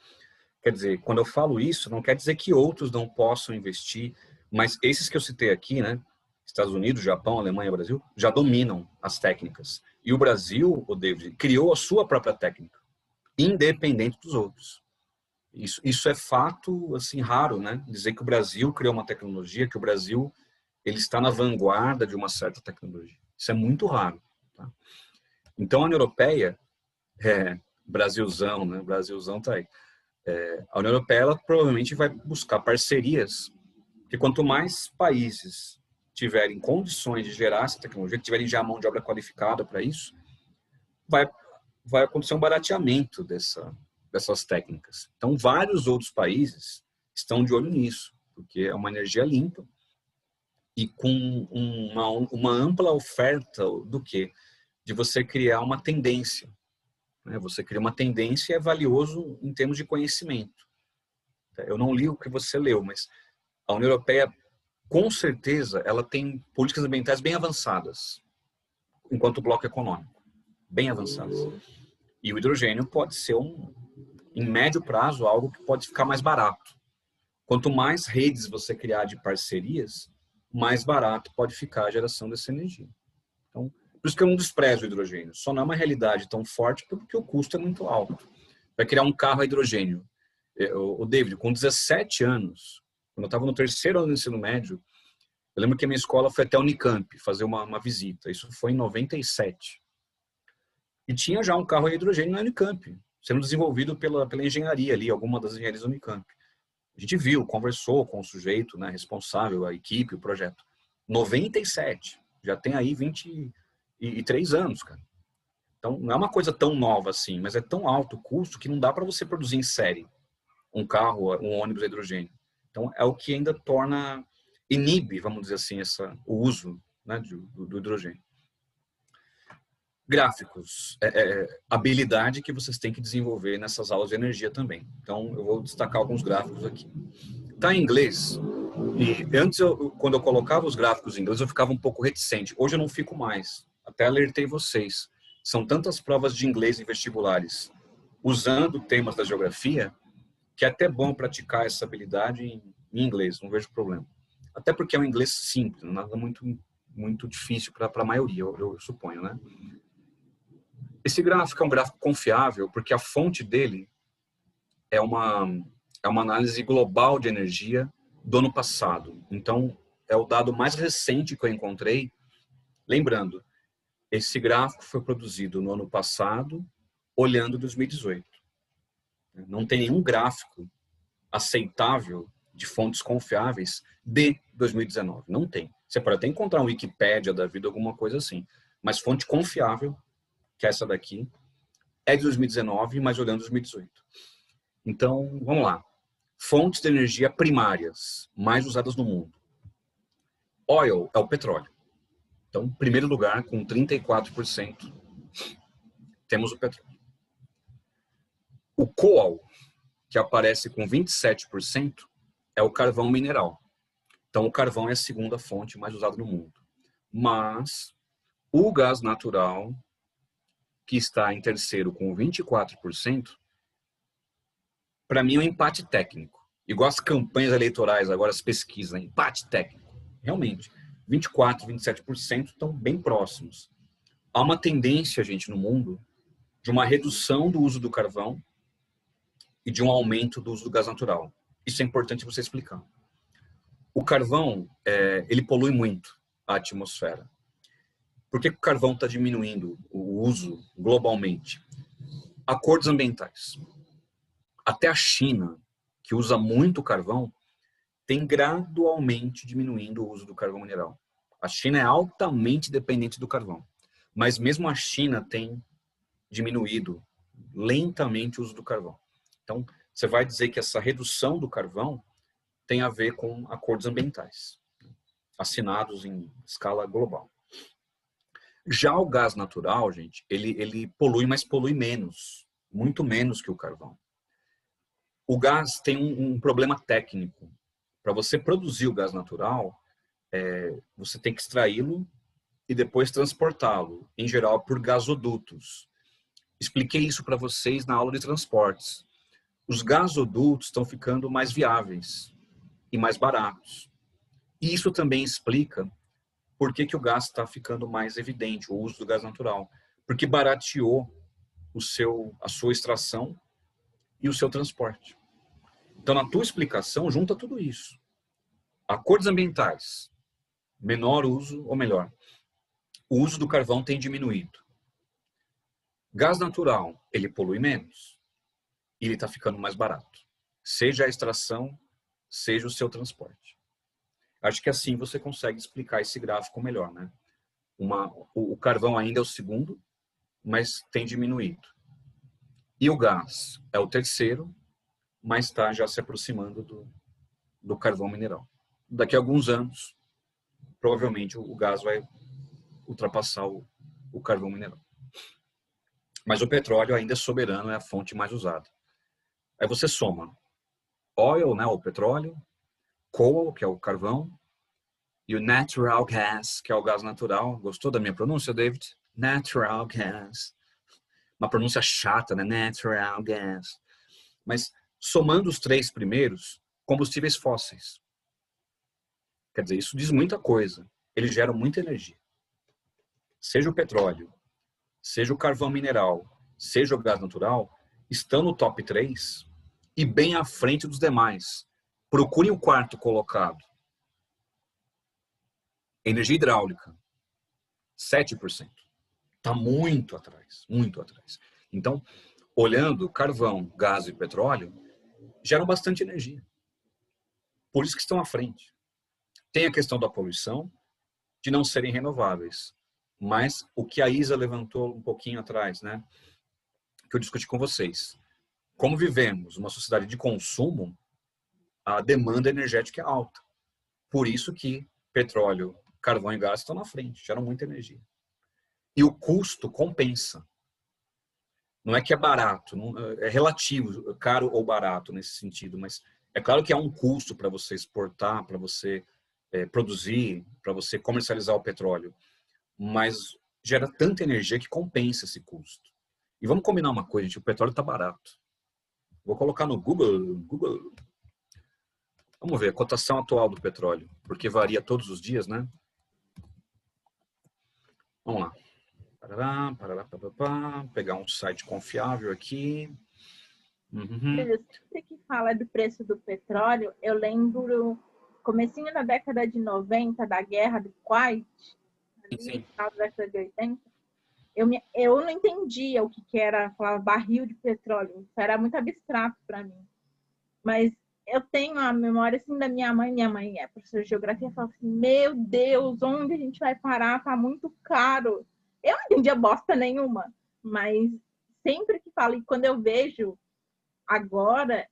Quer dizer, quando eu falo isso, não quer dizer que outros não possam investir, mas esses que eu citei aqui, né, Estados Unidos, Japão, Alemanha, Brasil, já dominam as técnicas. E o Brasil, o David, criou a sua própria técnica, independente dos outros. Isso é fato, assim, raro, né? Dizer que o Brasil criou uma tecnologia, que o Brasil ele está na vanguarda de uma certa tecnologia. Isso é muito raro. Tá? Então, a União Europeia, Brasilzão, né? Brasilzão tá aí. A União Europeia, ela provavelmente vai buscar parcerias, porque quanto mais países tiverem condições de gerar essa tecnologia, que tiverem já a mão de obra qualificada para isso, vai acontecer um barateamento dessas técnicas. Então, vários outros países estão de olho nisso, porque é uma energia limpa e com uma ampla oferta do quê? De você criar uma tendência. Né? Você cria uma tendência e é valioso em termos de conhecimento. Eu não li o que você leu, mas a União Europeia, com certeza, ela tem políticas ambientais bem avançadas, enquanto bloco econômico, bem avançadas. E o hidrogênio pode ser, em médio prazo, algo que pode ficar mais barato. Quanto mais redes você criar de parcerias, mais barato pode ficar a geração dessa energia. Então, por isso que eu não desprezo o hidrogênio. Só não é uma realidade tão forte porque o custo é muito alto. Vai criar um carro a hidrogênio. O David, com 17 anos, quando eu estava no 3º ano do ensino médio, Eu lembro que a minha escola foi até a Unicamp fazer uma visita. Isso foi em 97. E tinha já um carro a hidrogênio na Unicamp, sendo desenvolvido pela engenharia ali, alguma das engenharias da Unicamp. A gente viu, conversou com o sujeito, né, responsável, a equipe, o projeto. 97. Já tem aí 23 anos, cara. Então, não é uma coisa tão nova assim, mas é tão alto o custo que não dá para você produzir em série um carro, um ônibus a hidrogênio. Então, é o que ainda inibe, vamos dizer assim, o uso, né, do hidrogênio. Gráficos, habilidade que vocês têm que desenvolver nessas aulas de energia também. Então, eu vou destacar alguns gráficos aqui. Está em inglês, e antes, quando eu colocava os gráficos em inglês, eu ficava um pouco reticente. Hoje eu não fico mais. Até alertei vocês. São tantas provas de inglês em vestibulares, usando temas da geografia, que é até bom praticar essa habilidade em inglês, não vejo problema. Até porque é um inglês simples, nada muito difícil para a maioria, eu suponho, né? Esse gráfico é um gráfico confiável, porque a fonte dele é uma análise global de energia do ano passado. Então, é o dado mais recente que eu encontrei. Lembrando, esse gráfico foi produzido no ano passado, olhando 2018. Não tem nenhum gráfico aceitável de fontes confiáveis de 2019. Não tem. Você pode até encontrar um Wikipédia da vida, alguma coisa assim. Mas fonte confiável, que é essa daqui, é de 2019, mas olhando 2018. Então, vamos lá. Fontes de energia primárias mais usadas no mundo. Oil é o petróleo. Então, em primeiro lugar, com 34%, temos o petróleo. O coal, que aparece com 27%, é o carvão mineral. Então, o carvão é a segunda fonte mais usada no mundo. Mas o gás natural, que está em terceiro com 24%, para mim é um empate técnico. Igual as campanhas eleitorais, agora as pesquisas, né? Empate técnico. Realmente, 24%, 27% estão bem próximos. Há uma tendência, gente, no mundo, de uma redução do uso do carvão e de um aumento do uso do gás natural. Isso é importante você explicar. O carvão, ele polui muito a atmosfera. Por que o carvão está diminuindo o uso globalmente? Acordos ambientais. Até a China, que usa muito carvão, tem gradualmente diminuindo o uso do carvão mineral. A China é altamente dependente do carvão. Mas mesmo a China tem diminuído lentamente o uso do carvão. Então, você vai dizer que essa redução do carvão tem a ver com acordos ambientais, assinados em escala global. Já o gás natural, gente, ele polui, mas polui menos, muito menos que o carvão. O gás tem um problema técnico. Para você produzir o gás natural, você tem que extraí-lo e depois transportá-lo, em geral por gasodutos. Expliquei isso para vocês na aula de transportes. Os gasodutos estão ficando mais viáveis e mais baratos. E isso também explica por que o gás está ficando mais evidente, o uso do gás natural. Porque barateou a sua extração e o seu transporte. Então, na tua explicação, junta tudo isso. Acordos ambientais, menor uso, ou melhor, o uso do carvão tem diminuído. Gás natural, ele polui menos. E ele está ficando mais barato. Seja a extração, seja o seu transporte. Acho que assim você consegue explicar esse gráfico melhor, né? O carvão ainda é o segundo, mas tem diminuído. E o gás é o terceiro, mas está já se aproximando do carvão mineral. Daqui a alguns anos, provavelmente o gás vai ultrapassar o carvão mineral. Mas o petróleo ainda é soberano, é a fonte mais usada. Aí você soma oil, né, o petróleo, coal, que é o carvão, e o natural gas, que é o gás natural. Gostou da minha pronúncia, David? Natural gas. Uma pronúncia chata, né? Natural gas. Mas somando os três primeiros, combustíveis fósseis. Quer dizer, isso diz muita coisa. Eles geram muita energia. Seja o petróleo, seja o carvão mineral, seja o gás natural, estão no top 3 e bem à frente dos demais. Procurem o quarto colocado. Energia hidráulica, 7%. Está muito atrás, muito atrás. Então, olhando carvão, gás e petróleo, geram bastante energia. Por isso que estão à frente. Tem a questão da poluição, de não serem renováveis. Mas o que a Isa levantou um pouquinho atrás, né? Que eu discuti com vocês. Como vivemos uma sociedade de consumo, a demanda energética é alta. Por isso que petróleo, carvão e gás estão na frente, geram muita energia. E o custo compensa. Não é que é barato, é relativo, caro ou barato nesse sentido, mas é claro que há um custo para você exportar, para você produzir, para você comercializar o petróleo, mas gera tanta energia que compensa esse custo. E vamos combinar uma coisa, gente, o petróleo está barato. Vou colocar no Google. Vamos ver a cotação atual do petróleo, porque varia todos os dias, né? Vamos lá. Pegar um site confiável aqui. Sempre que fala do preço do petróleo, eu lembro comecinho da década de 90, da guerra do Kuwait, ali no final da década de 80, eu não entendia o que era, falava barril de petróleo, isso era muito abstrato para mim. Mas eu tenho a memória assim da minha mãe é professora de geografia, fala assim, meu Deus, onde a gente vai parar? Tá muito caro. Eu não entendia bosta nenhuma, mas sempre que falo, e quando eu vejo agora,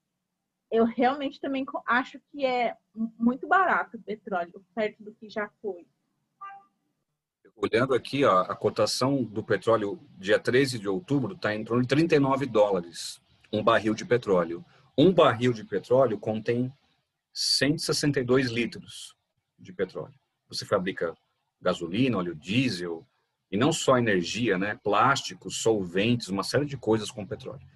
eu realmente também acho que é muito barato o petróleo, perto do que já foi. Olhando aqui, ó, a cotação do petróleo dia 13 de outubro está em torno de $39, um barril de petróleo. Um barril de petróleo contém 162 litros de petróleo. Você fabrica gasolina, óleo diesel, e não só energia, né? Plásticos, solventes, uma série de coisas com petróleo.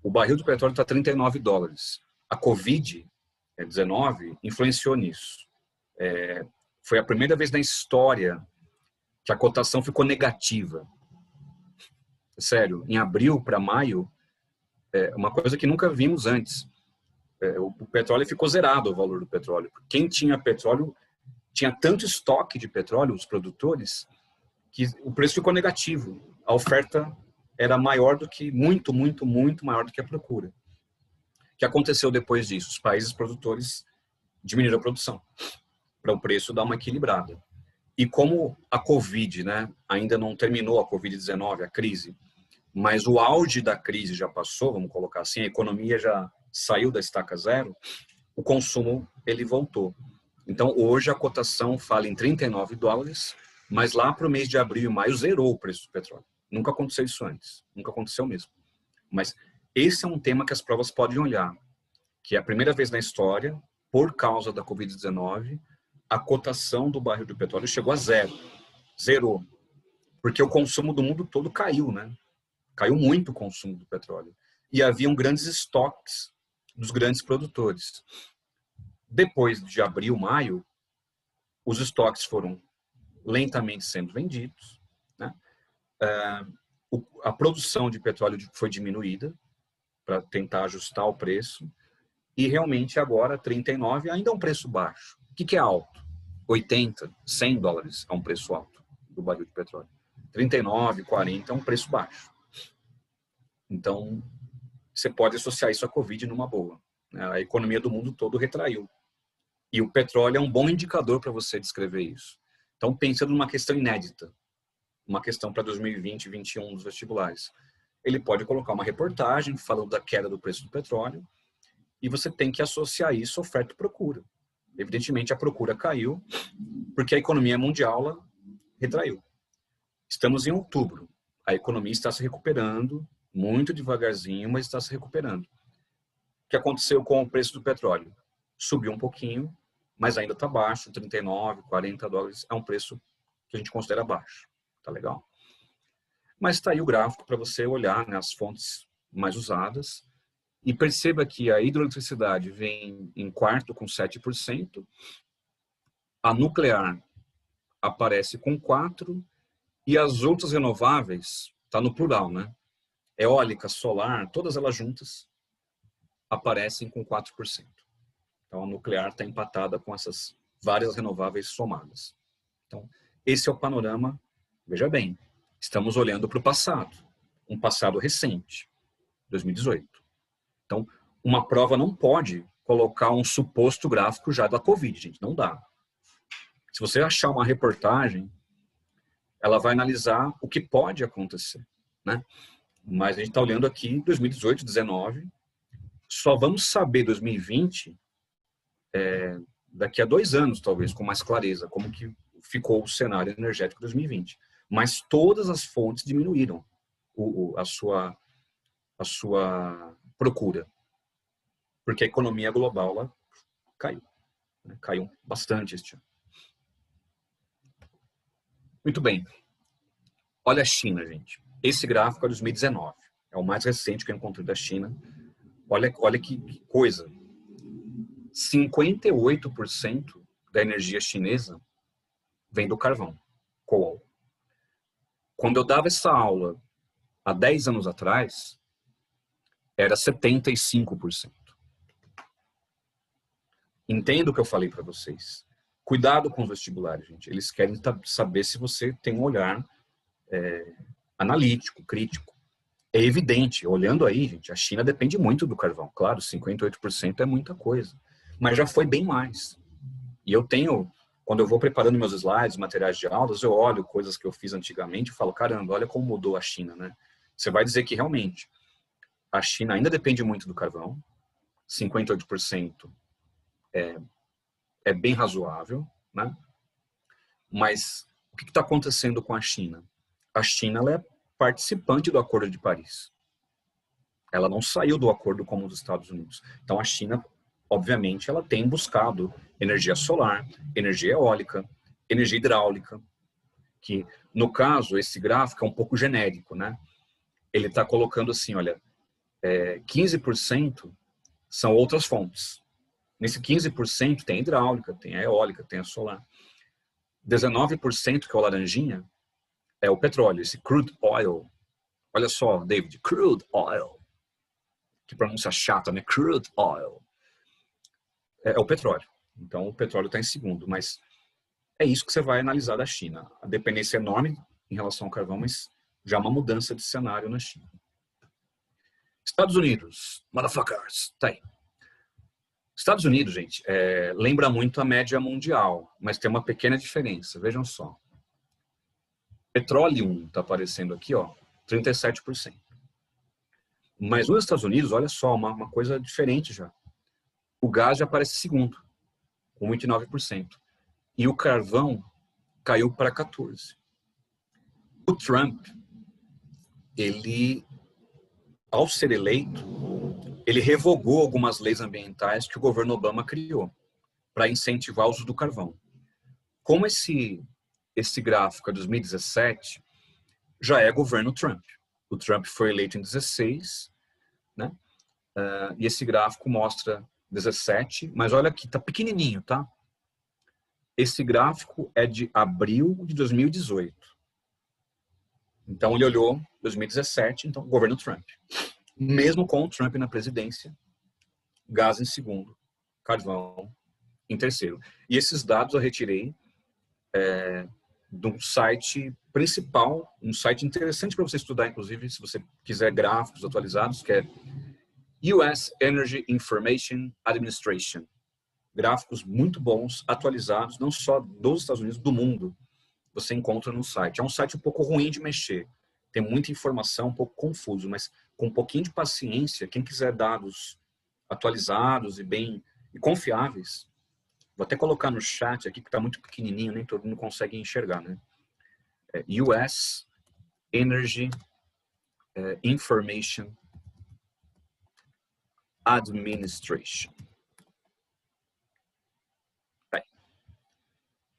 O barril de petróleo está $39. A Covid-19 influenciou nisso. Foi a primeira vez na história que a cotação ficou negativa. Sério, em abril para maio, uma coisa que nunca vimos antes. O petróleo ficou zerado, o valor do petróleo. Quem tinha petróleo, tinha tanto estoque de petróleo, os produtores, que o preço ficou negativo. A oferta era maior do que, muito maior do que a procura. O que aconteceu depois disso? Os países produtores diminuíram a produção, para o preço dar uma equilibrada. E como a Covid, né, ainda não terminou, a Covid-19, a crise, mas o auge da crise já passou, vamos colocar assim, a economia já saiu da estaca zero, o consumo ele voltou. Então hoje a cotação fala em $39, mas lá para o mês de abril e maio zerou o preço do petróleo. Nunca aconteceu isso antes, nunca aconteceu mesmo. Mas esse é um tema que as provas podem olhar, que é a primeira vez na história, por causa da Covid-19, a cotação do barril de petróleo chegou a zero. Zerou. Porque o consumo do mundo todo caiu, né? Caiu muito o consumo do petróleo. E haviam grandes estoques dos grandes produtores. Depois de abril, maio, os estoques foram lentamente sendo vendidos, né? A produção de petróleo foi diminuída para tentar ajustar o preço. E realmente agora, 39 ainda é um preço baixo. O que é alto? 80, 100 dólares é um preço alto do barril de petróleo. 39, 40 é um preço baixo. Então, você pode associar isso à Covid numa boa. A economia do mundo todo retraiu. E o petróleo é um bom indicador para você descrever isso. Então, pensando numa questão inédita, uma questão para 2020 e 2021 dos vestibulares, ele pode colocar uma reportagem falando da queda do preço do petróleo e você tem que associar isso à oferta e procura. Evidentemente, a procura caiu porque a economia mundial ela retraiu. Estamos em outubro. A economia está se recuperando, muito devagarzinho, mas está se recuperando. O que aconteceu com o preço do petróleo? Subiu um pouquinho, mas ainda está baixo, 39, 40 dólares. É um preço que a gente considera baixo. Tá legal? Mas está aí o gráfico para você olhar, né, as fontes mais usadas. E perceba que a hidroeletricidade vem em quarto com 7%, a nuclear aparece com 4%, e as outras renováveis, está no plural, né? Eólica, solar, todas elas juntas, aparecem com 4%. Então a nuclear está empatada com essas várias renováveis somadas. Então, esse é o panorama, veja bem, estamos olhando para o passado, um passado recente, 2018. Então, uma prova não pode colocar um suposto gráfico já da Covid, gente, não dá. Se você achar uma reportagem, ela vai analisar o que pode acontecer, né? Mas a gente está olhando aqui 2018, 2019, só vamos saber 2020 daqui a 2 anos, talvez, com mais clareza, como que ficou o cenário energético 2020. Mas todas as fontes diminuíram a sua procura, porque a economia global lá caiu, né? Caiu bastante este ano. Muito bem. Olha a China, gente. Esse gráfico é 2019. É o mais recente que eu encontrei da China. Olha que coisa. 58% da energia chinesa vem do carvão, coal. Quando eu dava essa aula há 10 anos atrás, era 75%. Entendo o que eu falei para vocês. Cuidado com os vestibulares, gente. Eles querem saber se você tem um olhar analítico, crítico. É evidente, olhando aí, gente, a China depende muito do carvão. Claro, 58% é muita coisa. Mas já foi bem mais. E eu tenho, quando eu vou preparando meus slides, materiais de aulas, eu olho coisas que eu fiz antigamente e falo, caramba, olha como mudou a China, né? Você vai dizer que realmente a China ainda depende muito do carvão, 58% é bem razoável, né? Mas o que está acontecendo com a China? A China ela é participante do Acordo de Paris. Ela não saiu do acordo como os Estados Unidos. Então a China, obviamente, ela tem buscado energia solar, energia eólica, energia hidráulica, que no caso esse gráfico é um pouco genérico, né? Ele está colocando assim, olha, 15% são outras fontes. Nesse 15% tem a hidráulica, tem a eólica, tem a solar. 19%, que é o laranjinha, é o petróleo, esse crude oil. Olha só, David, crude oil. Que pronúncia chata, né? Crude oil. É o petróleo. Então, o petróleo está em segundo. Mas é isso que você vai analisar da China. A dependência é enorme em relação ao carvão, mas já uma mudança de cenário na China. Estados Unidos, motherfuckers, tá aí. Estados Unidos, gente, lembra muito a média mundial, mas tem uma pequena diferença. Vejam só. Petróleo está aparecendo aqui, ó, 37%. Mas nos Estados Unidos, olha só, uma coisa diferente já. O gás já aparece segundo, com 29%. E o carvão caiu para 14%. O Trump, ele, ao ser eleito, ele revogou algumas leis ambientais que o governo Obama criou para incentivar o uso do carvão. Como esse gráfico é 2017, já é governo Trump. O Trump foi eleito em 16, né? E esse gráfico mostra 17, mas olha aqui, tá pequenininho, tá? Esse gráfico é de abril de 2018. Então ele olhou 2017, então governo Trump. Mesmo com o Trump na presidência, gás em segundo, carvão em terceiro. E esses dados eu retirei de um site principal, um site interessante para você estudar, inclusive, se você quiser gráficos atualizados, que é US Energy Information Administration. Gráficos muito bons, atualizados, não só dos Estados Unidos, do mundo, você encontra no site. É um site um pouco ruim de mexer, tem muita informação, um pouco confuso, mas com um pouquinho de paciência, quem quiser dados atualizados e confiáveis, vou até colocar no chat aqui, que está muito pequenininho, nem todo mundo consegue enxergar, né? US Energy Information Administration.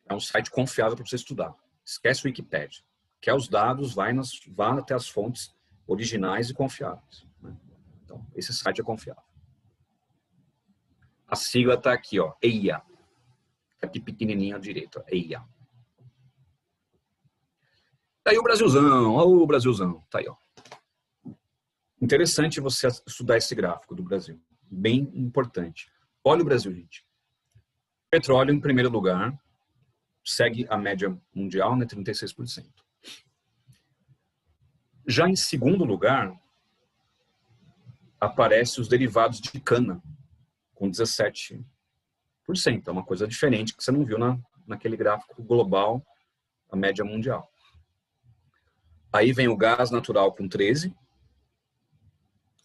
É um site confiável para você estudar. Esquece o Wikipedia. Quer os dados, vá até as fontes originais e confiáveis, né? Então, esse site é confiável. A sigla está aqui, ó, EIA. Aqui pequenininho à direita, EIA. Tá aí o Brasilzão, ó, o Brasilzão, tá aí, ó. Interessante você estudar esse gráfico do Brasil, bem importante. Olha o Brasil, gente. Petróleo em primeiro lugar, segue a média mundial, né, 36%. Já em segundo lugar, aparece os derivados de cana, com 17%. É uma coisa diferente que você não viu naquele gráfico global, a média mundial. Aí vem o gás natural com 13%,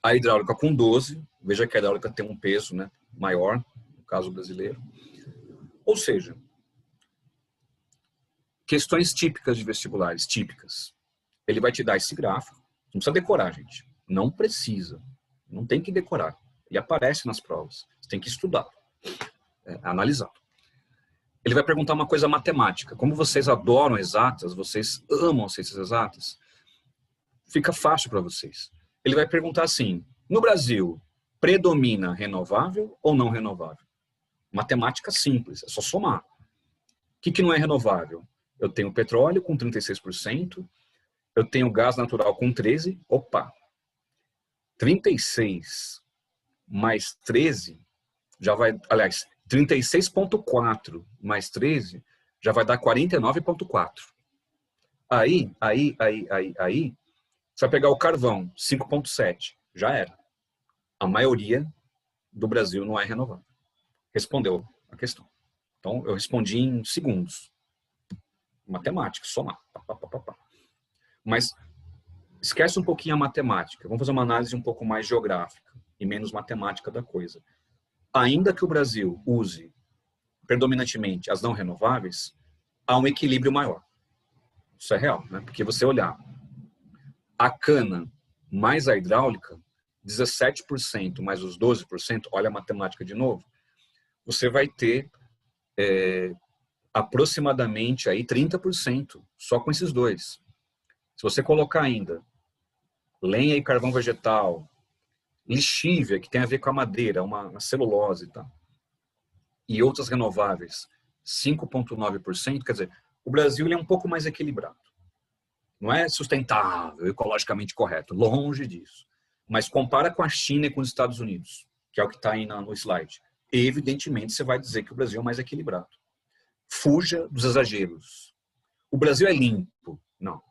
a hidráulica com 12%. Veja que a hidráulica tem um peso, né, maior, no caso brasileiro. Ou seja, questões típicas de vestibulares, típicas. Ele vai te dar esse gráfico. Não precisa decorar, gente. Não precisa. Não tem que decorar. Ele aparece nas provas. Você tem que estudar, analisar. Ele vai perguntar uma coisa matemática. Como vocês adoram exatas, vocês amam ciências exatas, fica fácil para vocês. Ele vai perguntar assim, no Brasil, predomina renovável ou não renovável? Matemática simples, é só somar. O que não é renovável? Eu tenho petróleo com 36%, eu tenho gás natural com 13%, opa, 36 mais 13 já vai, aliás, 36,4 mais 13 já vai dar 49,4. Aí, você vai pegar o carvão, 5,7, já era. A maioria do Brasil não é renovável. Respondeu a questão. Então, eu respondi em segundos. Matemática, somar. Mas esquece um pouquinho a matemática. Vamos fazer uma análise um pouco mais geográfica e menos matemática da coisa. Ainda que o Brasil use predominantemente as não renováveis, há um equilíbrio maior. Isso é real, né? Porque você olhar a cana mais a hidráulica, 17% mais os 12%, olha a matemática de novo, você vai ter aproximadamente aí 30% só com esses dois. Se você colocar ainda lenha e carvão vegetal, lixívia, que tem a ver com a madeira, uma celulose, tá? E outras renováveis, 5,9%, quer dizer, o Brasil ele é um pouco mais equilibrado. Não é sustentável, ecologicamente correto, longe disso. Mas compara com a China e com os Estados Unidos, que é o que está aí no slide. E, evidentemente, você vai dizer que o Brasil é mais equilibrado. Fuja dos exageros. O Brasil é limpo. Não.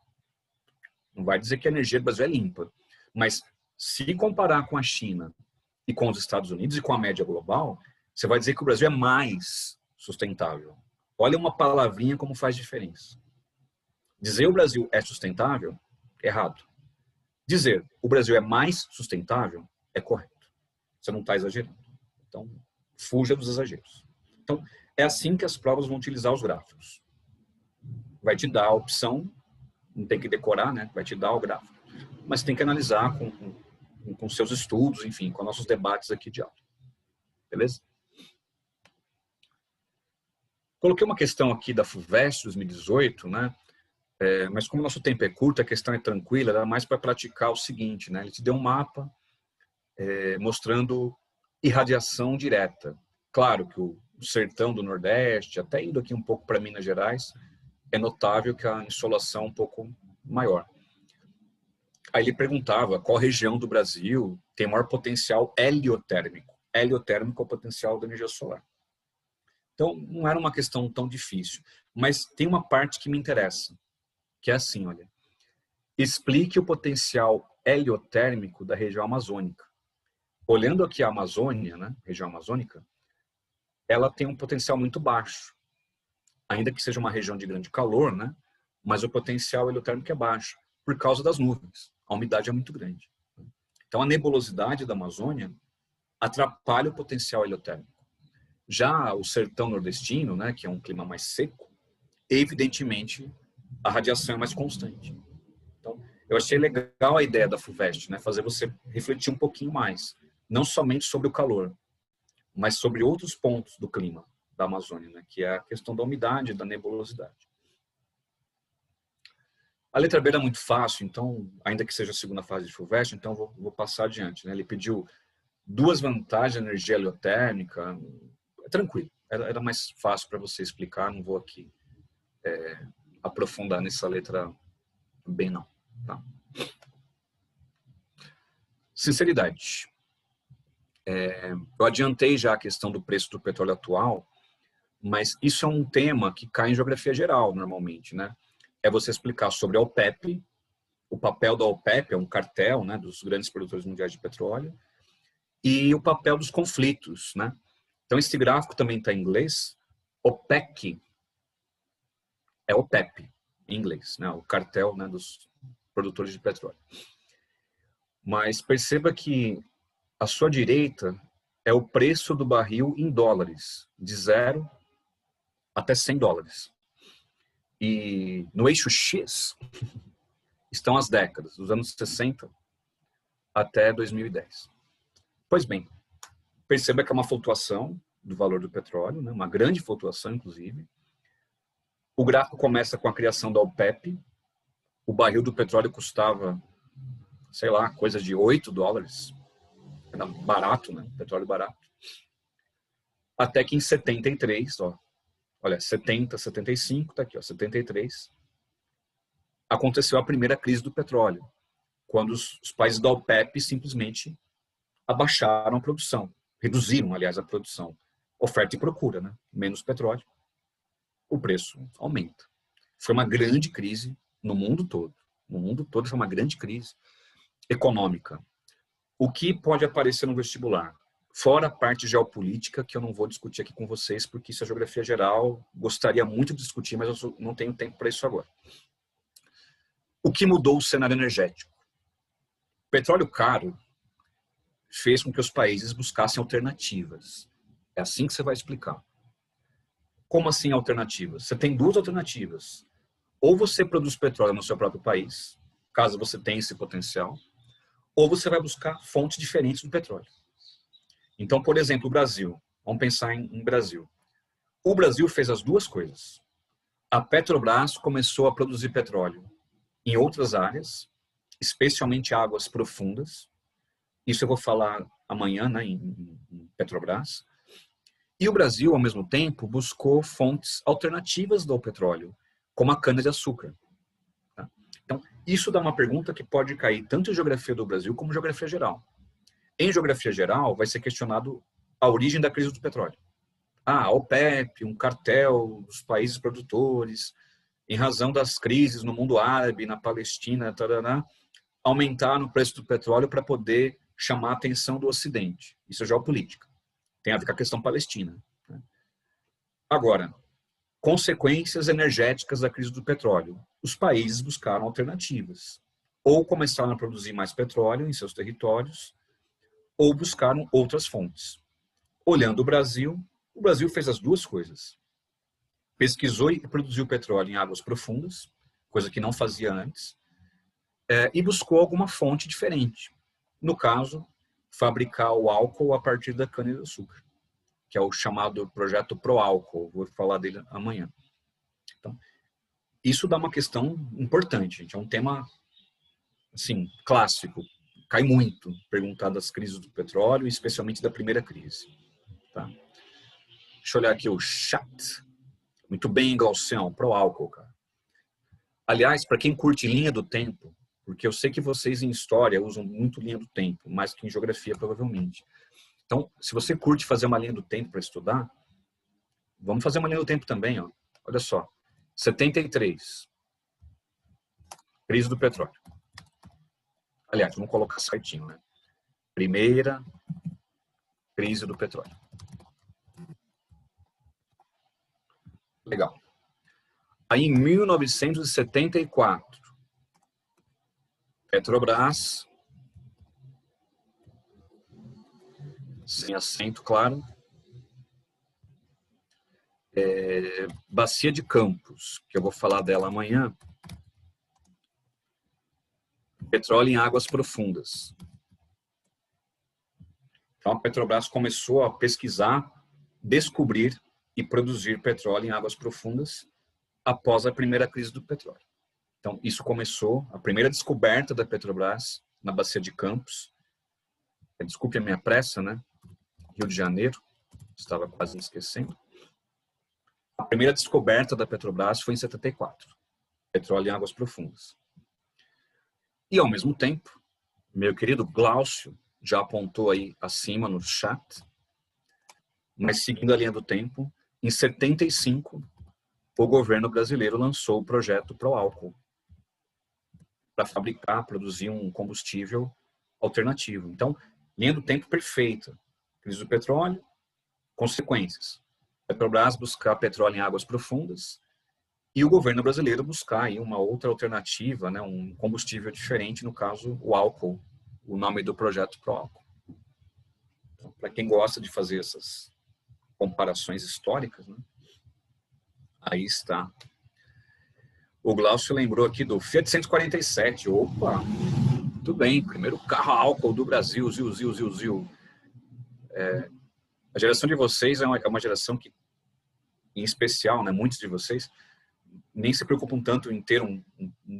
Não vai dizer que a energia do Brasil é limpa. Mas, se comparar com a China e com os Estados Unidos e com a média global, você vai dizer que o Brasil é mais sustentável. Olha uma palavrinha como faz diferença. Dizer o Brasil é sustentável, errado. Dizer o Brasil é mais sustentável, é correto. Você não está exagerando. Então, fuja dos exageros. Então, é assim que as provas vão utilizar os gráficos. Vai te dar a opção, não tem que decorar, né? Vai te dar o gráfico. Mas tem que analisar com seus estudos, enfim, com nossos debates aqui de aula. Beleza? Coloquei uma questão aqui da FUVEST 2018, né? Mas como o nosso tempo é curto, a questão é tranquila, era mais para praticar o seguinte, né? Ele te deu um mapa mostrando irradiação direta. Claro que o sertão do Nordeste, até indo aqui um pouco para Minas Gerais, é notável que a insolação é um pouco maior. Aí ele perguntava qual região do Brasil tem maior potencial heliotérmico. Heliotérmico é o potencial da energia solar. Então, não era uma questão tão difícil. Mas tem uma parte que me interessa, que é assim, olha. Explique o potencial heliotérmico da região amazônica. Olhando aqui a Amazônia, né, região amazônica, ela tem um potencial muito baixo. Ainda que seja uma região de grande calor, né, mas o potencial heliotérmico é baixo, por causa das nuvens. A umidade é muito grande. Então, a nebulosidade da Amazônia atrapalha o potencial heliotérmico. Já o sertão nordestino, né, que é um clima mais seco, evidentemente, a radiação é mais constante. Então, eu achei legal a ideia da FUVEST, né, fazer você refletir um pouquinho mais, não somente sobre o calor, mas sobre outros pontos do clima da Amazônia, né, que é a questão da umidade e da nebulosidade. A letra B era muito fácil, então, ainda que seja a segunda fase de FUVEST, então vou passar adiante, né? Ele pediu 2 vantagens da energia heliotérmica, tranquilo, era mais fácil para você explicar, não vou aqui aprofundar nessa letra B, não. Tá? Sinceridade. Eu adiantei já a questão do preço do petróleo atual, Mas isso é um tema que cai em geografia geral, normalmente, né? É você explicar sobre a OPEP, o papel da OPEP, é um cartel, né, dos grandes produtores mundiais de petróleo, e o papel dos conflitos, né? Então, esse gráfico também está em inglês. OPEC é OPEP, em inglês, né? O cartel, né, dos produtores de petróleo. Mas perceba que a sua direita é o preço do barril em dólares, de 0 até 100 dólares. E no eixo X estão as décadas, dos anos 60 até 2010. Pois bem, perceba que é uma flutuação do valor do petróleo, né? Uma grande flutuação, inclusive. O gráfico começa com a criação da OPEP. O barril do petróleo custava, sei lá, coisa de 8 dólares. Era barato, né? Petróleo barato. Até que em 73, ó, olha, 70, 75, tá aqui, ó, 73, aconteceu a primeira crise do petróleo, quando os países da OPEP simplesmente abaixaram a produção, reduziram, aliás, a produção. Oferta e procura, né? Menos petróleo, o preço aumenta. Foi uma grande crise no mundo todo. No mundo todo foi uma grande crise econômica. O que pode aparecer no vestibular? Fora a parte geopolítica, que eu não vou discutir aqui com vocês, porque isso é geografia geral, gostaria muito de discutir, mas eu não tenho tempo para isso agora. O que mudou o cenário energético? O petróleo caro fez com que os países buscassem alternativas. É assim que você vai explicar. Como assim alternativas? Você tem duas alternativas. Ou você produz petróleo no seu próprio país, caso você tenha esse potencial, ou você vai buscar fontes diferentes do petróleo. Então, por exemplo, o Brasil. Vamos pensar em Brasil. O Brasil fez as duas coisas. A Petrobras começou a produzir petróleo em outras áreas, especialmente águas profundas. Isso eu vou falar amanhã, né, em Petrobras. E o Brasil, ao mesmo tempo, buscou fontes alternativas do petróleo, como a cana-de-açúcar. Tá? Então, isso dá uma pergunta que pode cair tanto em geografia do Brasil como em geografia geral. Em geografia geral, vai ser questionado a origem da crise do petróleo. A OPEP, um cartel dos países produtores, em razão das crises no mundo árabe, na Palestina, tarará, aumentaram o preço do petróleo para poder chamar a atenção do Ocidente. Isso é geopolítica. Tem a ver com a questão palestina. Agora, consequências energéticas da crise do petróleo. Os países buscaram alternativas. Ou começaram a produzir mais petróleo em seus territórios, ou buscaram outras fontes. Olhando o Brasil fez as duas coisas. Pesquisou e produziu petróleo em águas profundas, coisa que não fazia antes, e buscou alguma fonte diferente. No caso, fabricar o álcool a partir da cana-de-açúcar, que é o chamado projeto Proálcool. Vou falar dele amanhã. Então, isso dá uma questão importante, gente. É um tema, assim, clássico. Cai muito perguntar das crises do petróleo, especialmente da primeira crise. Tá? Deixa eu olhar aqui o chat. Muito bem, Glaucião, Proálcool, cara. Aliás, para quem curte linha do tempo, porque eu sei que vocês em história usam muito linha do tempo, mais que em geografia, provavelmente. Então, se você curte fazer uma linha do tempo para estudar, vamos fazer uma linha do tempo também, ó. Olha só. 73. Crise do petróleo. Aliás, vamos colocar certinho, né? Primeira crise do petróleo. Legal. Aí, em 1974, Petrobras, sem acento, claro, Bacia de Campos, que eu vou falar dela amanhã, petróleo em águas profundas. Então, a Petrobras começou a pesquisar, descobrir e produzir petróleo em águas profundas após a primeira crise do petróleo. Então, isso começou, a primeira descoberta da Petrobras na Bacia de Campos. Desculpe a minha pressa, né? Rio de Janeiro, estava quase me esquecendo. A primeira descoberta da Petrobras foi em 74, petróleo em águas profundas. E, ao mesmo tempo, meu querido Glaucio já apontou aí acima no chat, mas seguindo a linha do tempo, em 75, o governo brasileiro lançou o projeto Proálcool para fabricar, produzir um combustível alternativo. Então, linha do tempo perfeita. Crise do petróleo, consequências. A Petrobras buscar petróleo em águas profundas e o governo brasileiro buscar aí uma outra alternativa, né, um combustível diferente, no caso, o álcool, o nome do projeto Proálcool. Então, para quem gosta de fazer essas comparações históricas, né, aí está. O Glaucio lembrou aqui do Fiat 147. Opa, tudo bem, primeiro carro a álcool do Brasil, zil. A geração de vocês é uma geração que, em especial, né, muitos de vocês, nem se preocupam tanto em ter um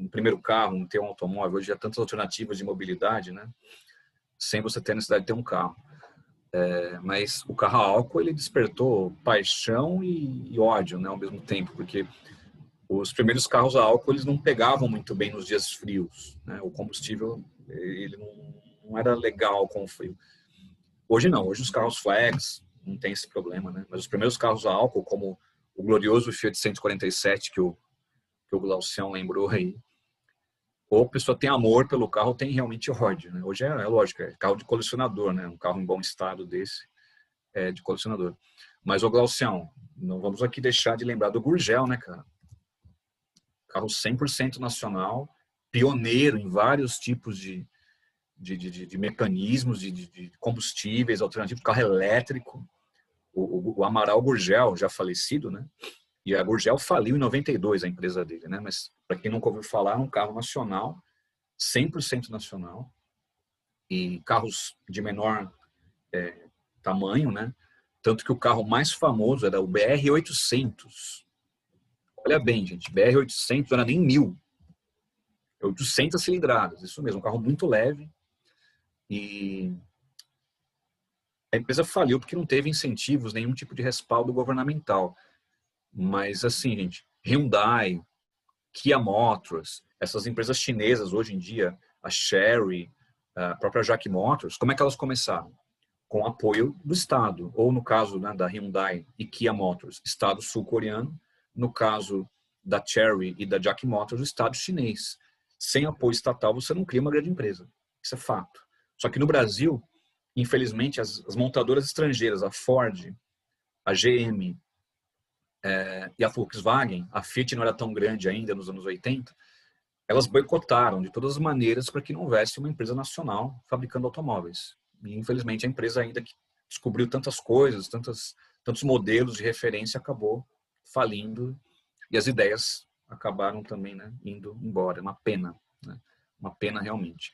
primeiro carro, em ter um automóvel. Hoje há tantas alternativas de mobilidade, né, sem você ter a necessidade de ter um carro. Mas o carro a álcool, ele despertou paixão e ódio, né, ao mesmo tempo, porque os primeiros carros a álcool, eles não pegavam muito bem nos dias frios, né? O combustível, ele não era legal com o frio. Hoje não, hoje os carros flex não tem esse problema, né? Mas os primeiros carros a álcool, como o glorioso Fiat 147, que o Glaucião lembrou aí, ou a pessoa tem amor pelo carro, ou tem realmente ódio, né? Hoje é lógico, é carro de colecionador, né? Um carro em bom estado desse é de colecionador. Mas, ô Glaucião, não vamos aqui deixar de lembrar do Gurgel, né, cara? Carro 100% nacional, pioneiro em vários tipos de mecanismos, de combustíveis alternativos, carro elétrico. O Amaral Gurgel, já falecido, né? E a Gurgel faliu em 92, a empresa dele, né? Mas, para quem nunca ouviu falar, é um carro nacional, 100% nacional, e carros de menor tamanho, né? Tanto que o carro mais famoso era o BR-800. Olha bem, gente, BR-800 não era nem 1000. 800 cilindradas, isso mesmo, um carro muito leve. E a empresa faliu porque não teve incentivos, nenhum tipo de respaldo governamental. Mas assim, gente, Hyundai, Kia Motors, essas empresas chinesas hoje em dia, a Chery, a própria Jack Motors, como é que elas começaram? Com apoio do Estado, ou no caso, né, da Hyundai e Kia Motors, Estado sul-coreano, no caso da Chery e da Jack Motors, o Estado chinês. Sem apoio estatal, você não cria uma grande empresa. Isso é fato. Só que no Brasil, infelizmente, as montadoras estrangeiras, a Ford, a GM e a Volkswagen, a Fiat não era tão grande ainda nos anos 80, elas boicotaram de todas as maneiras para que não houvesse uma empresa nacional fabricando automóveis. E, infelizmente, a empresa ainda que descobriu tantas coisas, tantos modelos de referência, acabou falindo e as ideias acabaram também, né, indo embora. É uma pena, né? Uma pena realmente.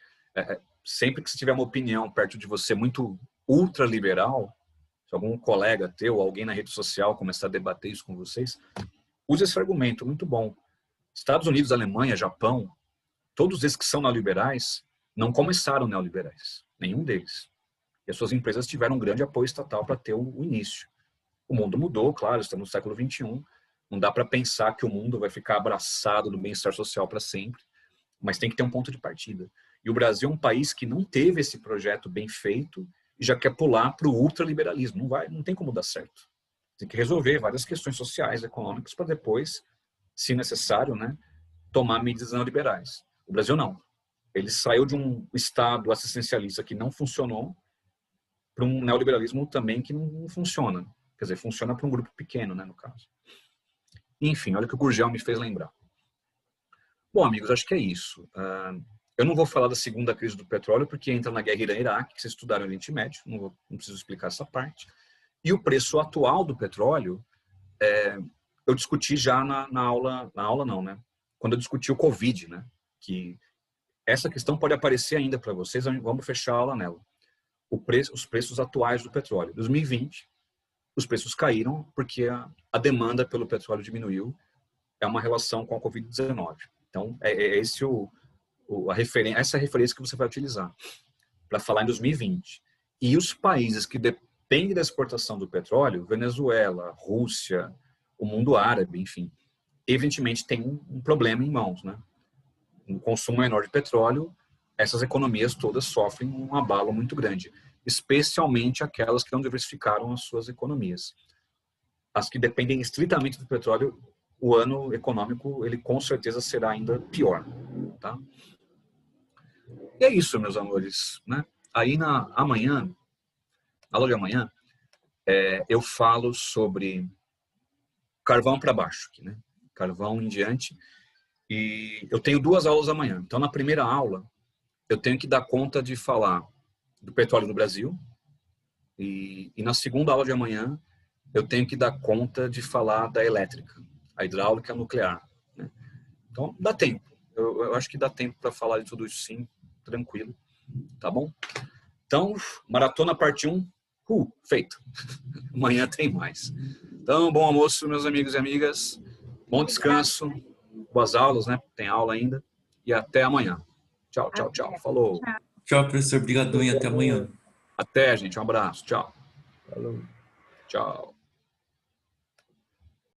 Sempre que você tiver uma opinião perto de você muito ultraliberal, se algum colega teu, alguém na rede social começar a debater isso com vocês, use esse argumento, muito bom. Estados Unidos, Alemanha, Japão, todos esses que são neoliberais, não começaram neoliberais, nenhum deles. E as suas empresas tiveram um grande apoio estatal para ter o início. O mundo mudou, claro, estamos no século XXI, não dá para pensar que o mundo vai ficar abraçado no bem-estar social para sempre, mas tem que ter um ponto de partida. E o Brasil é um país que não teve esse projeto bem feito e já quer pular para o ultraliberalismo. Não tem como dar certo. Tem que resolver várias questões sociais, econômicas, para depois, se necessário, né, tomar medidas neoliberais. O Brasil não. Ele saiu de um Estado assistencialista que não funcionou para um neoliberalismo também que não funciona. Quer dizer, funciona para um grupo pequeno, né, no caso. Enfim, olha o que o Gurgel me fez lembrar. Bom, amigos, acho que é isso. Eu não vou falar da segunda crise do petróleo, porque entra na guerra Irã-Iraque, que vocês estudaram no Oriente Médio, não preciso explicar essa parte. E o preço atual do petróleo, eu discuti já na aula não, né? Quando eu discuti o Covid, né? Que essa questão pode aparecer ainda para vocês, vamos fechar a aula nela. Os preços atuais do petróleo. Em 2020, os preços caíram porque a demanda pelo petróleo diminuiu. É uma relação com a Covid-19. Então, essa é a referência que você vai utilizar para falar em 2020. E os países que dependem da exportação do petróleo, Venezuela, Rússia, o mundo árabe, enfim, evidentemente tem um problema em mãos, né? Um consumo menor de petróleo, essas economias todas sofrem um abalo muito grande, especialmente aquelas que não diversificaram as suas economias. as que dependem estritamente do petróleo, o ano econômico, ele com certeza será ainda pior, tá? E é isso, meus amores, né? Aí amanhã, na aula de amanhã, eu falo sobre carvão para baixo, aqui, né? Carvão em diante. E eu tenho 2 aulas amanhã. Então, na primeira aula, eu tenho que dar conta de falar do petróleo no Brasil. E na segunda aula de amanhã, eu tenho que dar conta de falar da elétrica, a hidráulica, a nuclear, né? Então, dá tempo. Eu acho que dá tempo para falar de tudo isso, sim, tranquilo. Tá bom? Então, maratona parte 1, feito. Amanhã tem mais. Então, bom almoço, meus amigos e amigas. Bom descanso. Boas aulas, né? Tem aula ainda. E até amanhã. Tchau, tchau, tchau. Falou. Tchau, professor. Obrigadão e até amanhã. Até, gente. Um abraço. Tchau. Falou. Tchau.